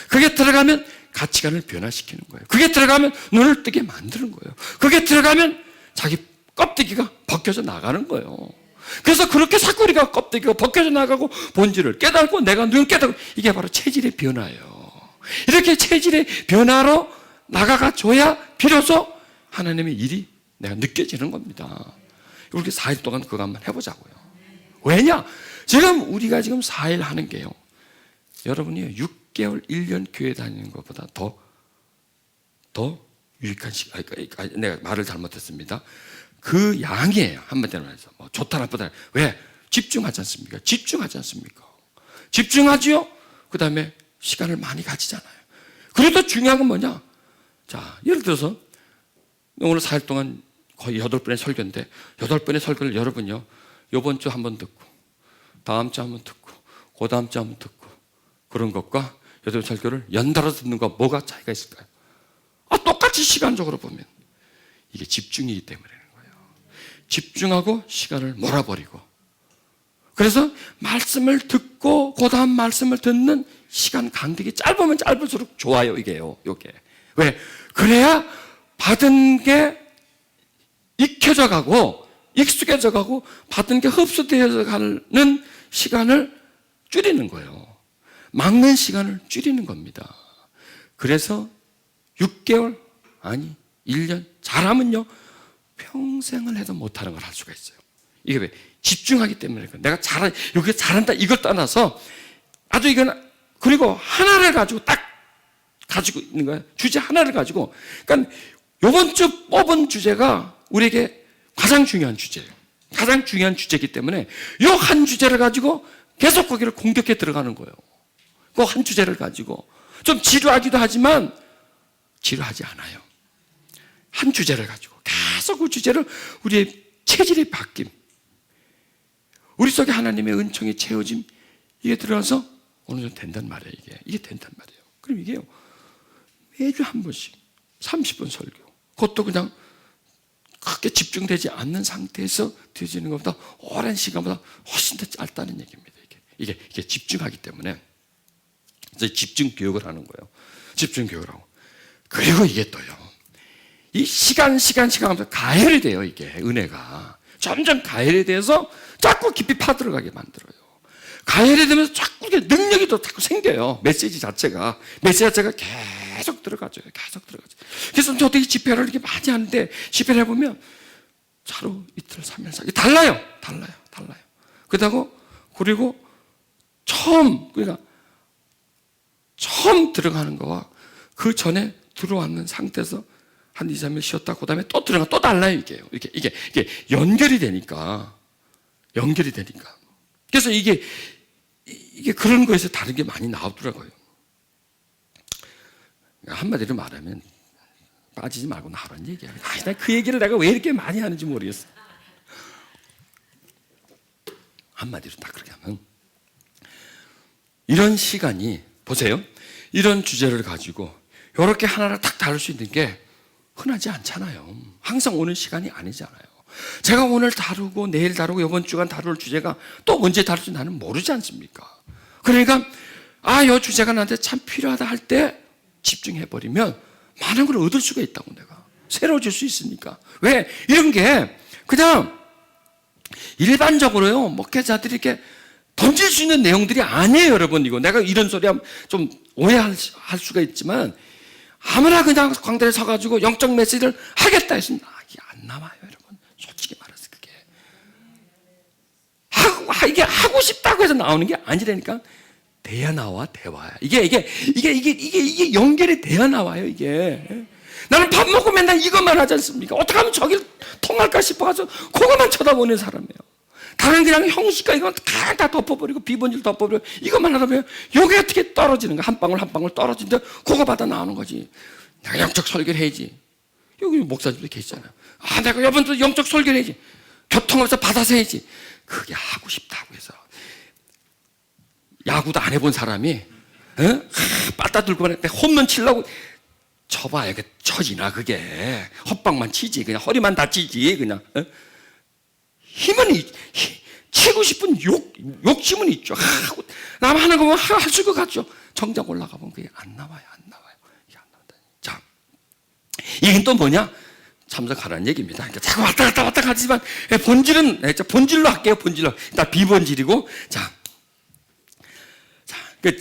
그게 들어가면 가치관을 변화시키는 거예요. 그게 들어가면 눈을 뜨게 만드는 거예요. 그게 들어가면 자기 껍데기가 벗겨져 나가는 거예요. 그래서 그렇게 자꾸 우리가 껍데기가 벗겨져 나가고 본질을 깨닫고 내가 눈을 깨닫고 이게 바로 체질의 변화예요. 이렇게 체질의 변화로 나가가 줘야 비로소 하나님의 일이 내가 느껴지는 겁니다. 우리 4일 동안 그거 한번 해보자고요. 왜냐? 지금 우리가 지금 4일 하는 게요. 여러분이 6개월, 1년 교회 다니는 것보다 더 유익한 시간. 내가 말을 잘못했습니다. 그 양이에요. 한마디로 말해서. 뭐 좋다, 나쁘다. 왜? 집중하지 않습니까? 집중하지요? 그 다음에 시간을 많이 가지잖아요. 그래도 중요한 건 뭐냐? 자, 예를 들어서 오늘 4일 동안 거의 8번의 설교인데 8번의 설교를 여러분요. 이번 주 한번 듣고 다음 주 한번 듣고 그 다음 주 한번 듣고 그런 것과 8번 설교를 연달아 듣는 것 뭐가 차이가 있을까요? 똑같이 시간적으로 보면 이게 집중이기 때문에 거예요. 집중하고 시간을 몰아버리고 그래서 말씀을 듣고 그 다음 말씀을 듣는 시간 간격이 짧으면 짧을수록 좋아요. 이게요. 요게 왜? 그래야 받은 게 익혀져 가고 익숙해져 가고 받은 게 흡수되어져 가는 시간을 줄이는 거예요. 막는 시간을 줄이는 겁니다. 그래서 6개월, 아니 1년, 잘하면요 평생을 해도 못하는 걸 할 수가 있어요. 이게 왜? 집중하기 때문에. 내가 여기 잘한다 이걸 떠나서 아주 이건, 그리고 하나를 가지고 딱 가지고 있는 거예요. 주제 하나를 가지고. 그러니까 이번 주 뽑은 주제가 우리에게 가장 중요한 주제예요. 가장 중요한 주제이기 때문에 이 한 주제를 가지고 계속 거기를 공격해 들어가는 거예요. 그 한 주제를 가지고 좀 지루하기도 하지만 지루하지 않아요. 한 주제를 가지고 계속 그 주제를 우리의 체질이 바뀜, 우리 속에 하나님의 은총이 채워짐, 이게 들어가서 어느 정도 된단 말이에요. 이게 된단 말이에요. 그럼 이게요 매주 한 번씩 30분 설교, 그것도 그냥 크게 집중되지 않는 상태에서 드려지는 것보다 오랜 시간보다 훨씬 더 짧다는 얘기입니다. 이게 집중하기 때문에 집중 교육을 하는 거예요. 집중 교육을 하고. 그리고 이게 또요, 이 시간 하면서 가열이 돼요. 이게 은혜가 점점 가열이 돼서 자꾸 깊이 파들어가게 만들어요. 가열이 되면서 자꾸 능력이 또 자꾸 생겨요. 메시지 자체가 계속 들어가죠. 그래서 어떻게 집회를 이렇게 많이 하는데, 집회를 해보면 하루, 이틀, 3일, 4일 달라요. 그리고 처음 들어가는 거와 그 전에 들어왔는 상태에서 한 2, 3일 쉬었다 그 다음에 또 들어가 또 달라요. 이게 연결이 되니까. 그래서 이게 그런 거에서 다른 게 많이 나오더라고요. 한마디로 말하면 빠지지 말고 나오라는 얘기야. 그 얘기를 내가 왜 이렇게 많이 하는지 모르겠어. 한마디로 딱 그렇게 하면, 이런 시간이, 보세요, 이런 주제를 가지고 이렇게 하나를 딱 다룰 수 있는 게 흔하지 않잖아요. 항상 오는 시간이 아니잖아요. 제가 오늘 다루고 내일 다루고 이번 주간 다룰 주제가 또 언제 다룰지 나는 모르지 않습니까? 그러니까 이 주제가 나한테 참 필요하다 할 때 집중해버리면 많은 걸 얻을 수가 있다고, 내가 새로워질 수 있으니까. 왜? 이런 게 그냥 일반적으로요 목회자들이 이렇게 던질 수 있는 내용들이 아니에요. 여러분, 이거 내가 이런 소리 하면 좀 오해할 수가 있지만, 아무나 그냥 광대에 서가지고 영적 메시지를 하겠다 했으면 이게 안 나와요. 여러분, 솔직히 말해서 그게 이게 하고 싶다고 해서 나오는 게 아니라니까. 돼야 나와. 대화야. 이게 연결이 돼야 나와요. 이게 나는 밥 먹고 맨날 이것만 하지 않습니까? 어떻게 하면 저길 통할까 싶어서 그것만 쳐다보는 사람이에요. 다른 그냥 형식과 이건 다 덮어버리고 비본질 덮어버리고 이것만 하다 보면 이게 어떻게 떨어지는 거야. 한 방울 한 방울 떨어지는데 그거 받아 나오는 거지. 내가 영적 설교를 해야지. 여기 목사님도 계시잖아요. 내가 이번도 영적 설교를 해야지. 교통업소 받아서 해야지. 그게 하고 싶다고 해서. 야구도 안 해본 사람이 빠따 들고 홈런 치려고 쳐봐야 쳐지나. 그게 헛방만 치지. 그냥 허리만 다치지. 그냥 힘은 치고 싶은 욕심은 있죠. 남 하는 거면 할 수가 같죠. 정작 올라가 보면 그게 안 나와요. 이게 안 나온다. 자, 이게 또 뭐냐? 참석하라는 얘기입니다. 그러니까 자꾸 왔다 갔다 하지만 본질로 할게요. 본질로. 일단 비본질이고. 자,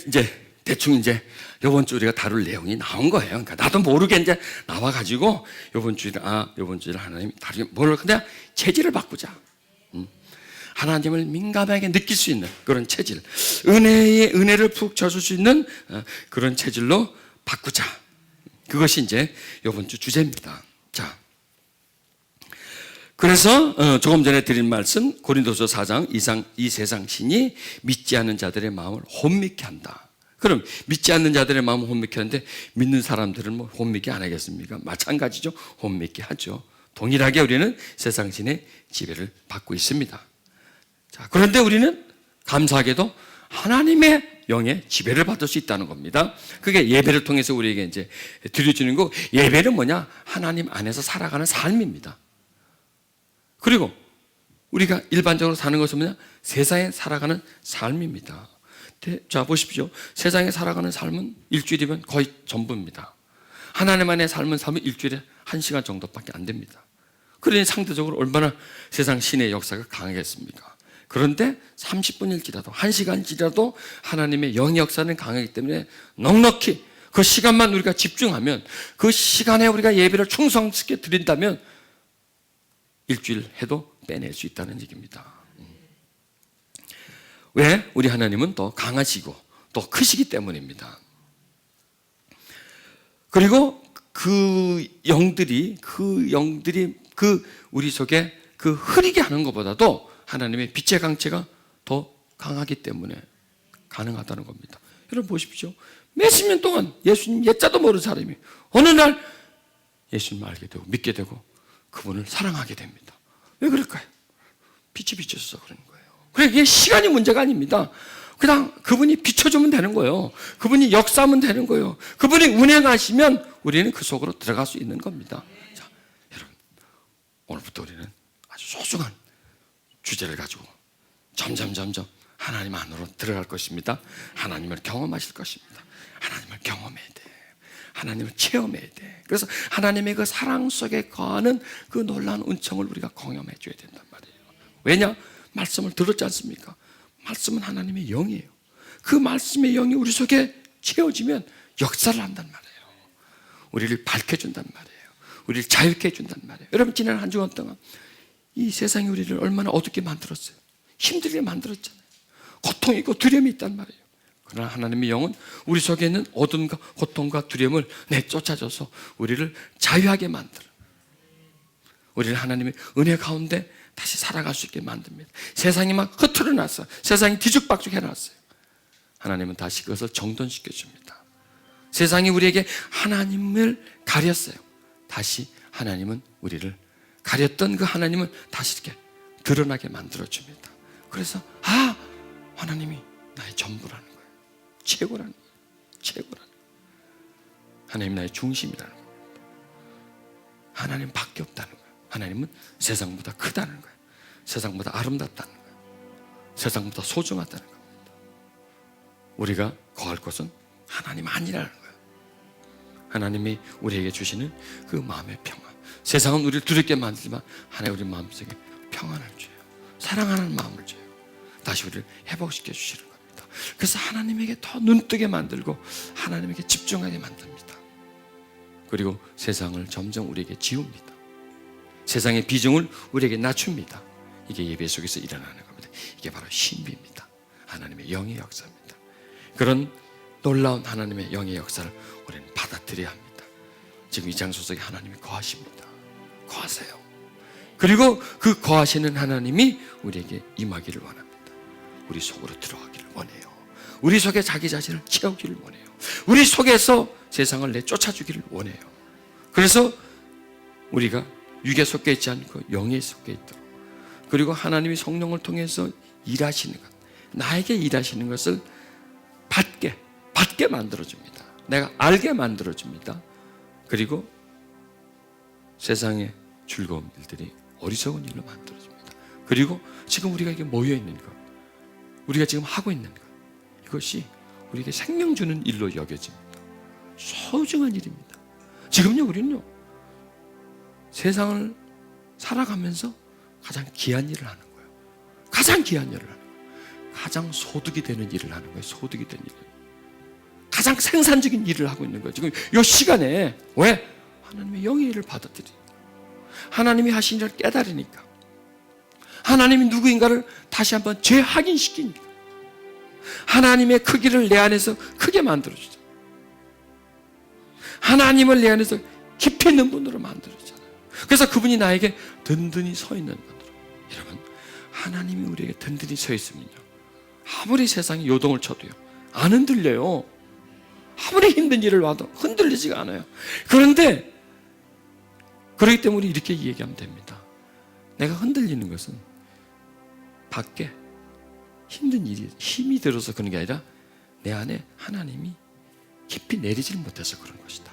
이제 대충 이번 주 우리가 다룰 내용이 나온 거예요. 그러니까 나도 모르게 나와가지고 이번 주에 하나님 다루게 그냥 체질을 바꾸자. 하나님을 민감하게 느낄 수 있는 그런 체질, 은혜를 푹 젖을 수 있는 그런 체질로 바꾸자. 그것이 이번 주 주제입니다. 자, 그래서 조금 전에 드린 말씀, 고린도서 4장 이 세상 신이 믿지 않는 자들의 마음을 혼미케 한다. 그럼 믿지 않는 자들의 마음을 혼미케 하는데 믿는 사람들은 혼미케 안 하겠습니까? 마찬가지죠. 혼미케 하죠. 동일하게 우리는 세상 신의 지배를 받고 있습니다. 자, 그런데 우리는 감사하게도 하나님의 영의 지배를 받을 수 있다는 겁니다. 그게 예배를 통해서 우리에게 드려지는 거. 예배는 뭐냐? 하나님 안에서 살아가는 삶입니다. 그리고 우리가 일반적으로 사는 것은 뭐냐? 세상에 살아가는 삶입니다. 자, 보십시오. 세상에 살아가는 삶은 일주일이면 거의 전부입니다. 하나님 안에 삶은 일주일에 1시간 정도밖에 안 됩니다. 그러니 상대적으로 얼마나 세상 신의 역사가 강하겠습니까? 그런데 30분일지라도 1시간일지라도 하나님의 영의 역사는 강하기 때문에 넉넉히 그 시간만 우리가 집중하면, 그 시간에 우리가 예배를 충성스럽게 드린다면 일주일 해도 빼낼 수 있다는 얘기입니다. 왜? 우리 하나님은 더 강하시고 더 크시기 때문입니다. 그리고 그 영들이 우리 속에 그 흐리게 하는 것보다도 하나님의 빛의 강체가 더 강하기 때문에 가능하다는 겁니다. 여러분 보십시오. 몇십 년 동안 예수님 옛자도 모르는 사람이 어느 날 예수님을 알게 되고 믿게 되고 그분을 사랑하게 됩니다. 왜 그럴까요? 빛이 비춰서 그런 거예요. 그래, 이게 시간이 문제가 아닙니다. 그냥 그분이 비춰주면 되는 거예요. 그분이 역사하면 되는 거예요. 그분이 운행하시면 우리는 그 속으로 들어갈 수 있는 겁니다. 자, 여러분, 오늘부터 우리는 아주 소중한 주제를 가지고 점점 하나님 안으로 들어갈 것입니다. 하나님을 경험하실 것입니다. 하나님을 경험해야 돼. 하나님을 체험해야 돼. 그래서 하나님의 그 사랑 속에 거하는 그 놀라운 은총을 우리가 경험해 줘야 된단 말이에요. 왜냐? 말씀을 들었지 않습니까? 말씀은 하나님의 영이에요. 그 말씀의 영이 우리 속에 채워지면 역사를 한단 말이에요. 우리를 밝혀준단 말이에요. 우리를 자유케 해준단 말이에요. 여러분, 지난 한 주간 동안 이 세상이 우리를 얼마나 어둡게 만들었어요. 힘들게 만들었잖아요. 고통이 있고 두려움이 있단 말이에요. 그러나 하나님의 영은 우리 속에 있는 어둠과 고통과 두려움을 내쫓아줘서 우리를 자유하게 만들어, 우리를 하나님의 은혜 가운데 다시 살아갈 수 있게 만듭니다. 세상이 막 흐트러 놨어요. 세상이 뒤죽박죽 해놨어요. 하나님은 다시 그것을 정돈시켜 줍니다. 세상이 우리에게 하나님을 가렸어요. 다시 하나님은 우리를 가렸던 그 하나님을 다시 이렇게 드러나게 만들어 줍니다. 그래서 하나님이 나의 전부라는 거예요. 최고라는 거예요. 최고라는 거예요. 하나님 나의 중심이라는 겁니다. 하나님 밖에 없다는 거예요. 하나님은 세상보다 크다는 거예요. 세상보다 아름답다는 거예요. 세상보다 소중하다는 겁니다. 우리가 거할 곳은 하나님 아니라는 거예요. 하나님이 우리에게 주시는 그 마음의 평안. 세상은 우리를 두렵게 만들지만 하나님 우리 마음속에 평안을 줘요. 사랑하는 마음을 줘요. 다시 우리를 회복시켜 주시는 겁니다. 그래서 하나님에게 더 눈뜨게 만들고 하나님에게 집중하게 만듭니다. 그리고 세상을 점점 우리에게 지웁니다. 세상의 비중을 우리에게 낮춥니다. 이게 예배 속에서 일어나는 겁니다. 이게 바로 신비입니다. 하나님의 영의 역사입니다. 그런 놀라운 하나님의 영의 역사를 우리는 받아들여야 합니다. 지금 이 장소 속에 하나님이 거하십니다. 거하세요. 그리고 그 거하시는 하나님이 우리에게 임하기를 원합니다. 우리 속으로 들어가기를 원해요. 우리 속에 자기 자신을 채우기를 원해요. 우리 속에서 세상을 내쫓아주기를 원해요. 그래서 우리가 육에 속해 있지 않고 영에 속해 있도록, 그리고 하나님이 성령을 통해서 일하시는 것, 나에게 일하시는 것을 받게 만들어줍니다. 내가 알게 만들어줍니다. 그리고 세상의 즐거운 일들이 어리석은 일로 만들어줍니다. 그리고 지금 우리가 이게 모여있는 것, 우리가 지금 하고 있는 것, 이것이 우리에게 생명 주는 일로 여겨집니다. 소중한 일입니다. 지금요, 우리는요, 세상을 살아가면서 가장 귀한 일을 하는 거예요. 가장 귀한 일을 하는 거예요. 가장 소득이 되는 일을 하는 거예요. 소득이 되는 일. 가장 생산적인 일을 하고 있는 거예요. 지금 이 시간에. 왜? 하나님의 영의 일을 받아들이니까. 하나님이 하신 일을 깨달으니까. 하나님이 누구인가를 다시 한번 재확인시키니까. 하나님의 크기를 내 안에서 크게 만들어주죠. 하나님을 내 안에서 깊이 있는 분으로 만들어주잖아요. 그래서 그분이 나에게 든든히 서 있는 분으로. 여러분, 하나님이 우리에게 든든히 서 있으면요, 아무리 세상이 요동을 쳐도요, 안 흔들려요. 아무리 힘든 일을 와도 흔들리지가 않아요. 그런데 그렇기 때문에 우리 이렇게 얘기하면 됩니다. 내가 흔들리는 것은 밖에 힘든 일이, 힘이 들어서 그런 게 아니라 내 안에 하나님이 깊이 내리질 못해서 그런 것이다.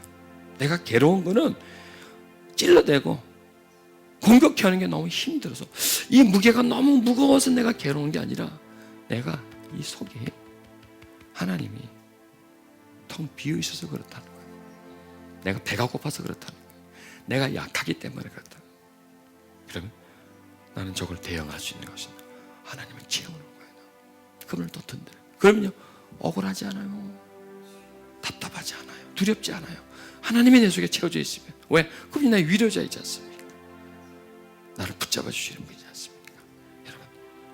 내가 괴로운 거는 찔러대고 공격하는 게 너무 힘들어서, 이 무게가 너무 무거워서 내가 괴로운 게 아니라 내가 이 속에 하나님이 텅 비어 있어서 그렇다는 거예요. 내가 배가 고파서 그렇다는 거예요. 내가 약하기 때문에 그렇다. 그러면 나는 저걸 대응할 수 있는 것은 하나님을 채우는 거예요. 그분을 또 든든. 그러면요, 억울하지 않아요. 답답하지 않아요. 두렵지 않아요. 하나님이 내 속에 채워져 있으면. 왜? 그분이 나의 위로자이지 않습니까? 나를 붙잡아 주시는 분이지 않습니까? 여러분,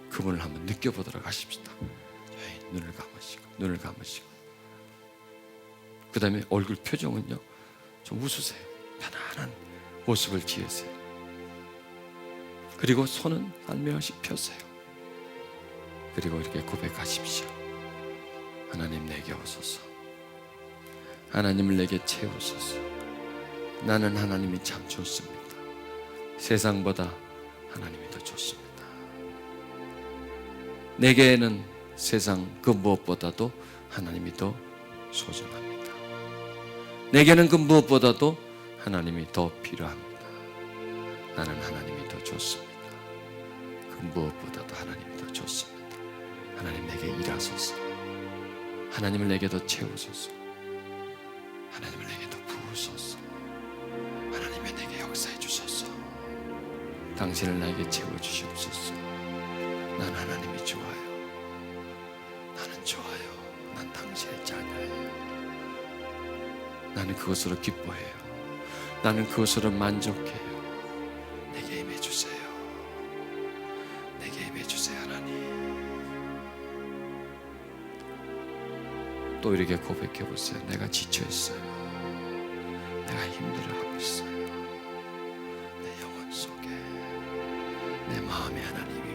그분을 한번 느껴보도록 하십시다. 눈을 감으시고 그 다음에 얼굴 표정은요, 좀 웃으세요. 편안한 모습을 지으세요. 그리고 손은 살며시 펴세요. 그리고 이렇게 고백하십시오. 하나님, 내게 오소서. 하나님을 내게 채우소서. 나는 하나님이 참 좋습니다. 세상보다 하나님이 더 좋습니다. 내게는 세상 그 무엇보다도 하나님이 더 소중합니다. 내게는 그 무엇보다도 하나님이 더 필요합니다. 나는 하나님이 더 좋습니다. 그 무엇보다도 하나님이 더 좋습니다. 하나님, 내게 일하소서. 하나님을 내게 더 채우소서. 하나님을 내게 더 부으소서. 하나님의 내게 역사해 주소서. 당신을 나에게 채워주시옵소서. 난 하나님이 좋아요. 나는 좋아요. 난 당신의 자녀예요. 나는 그것으로 기뻐해요. 나는 그것으로 만족해요. 내게 임해주세요. 내게 임해주세요, 하나님. 또 이렇게 고백해보세요. 내가 지쳐있어요. 내가 힘들어하고 있어요. 내 영혼 속에 내 마음에 하나님이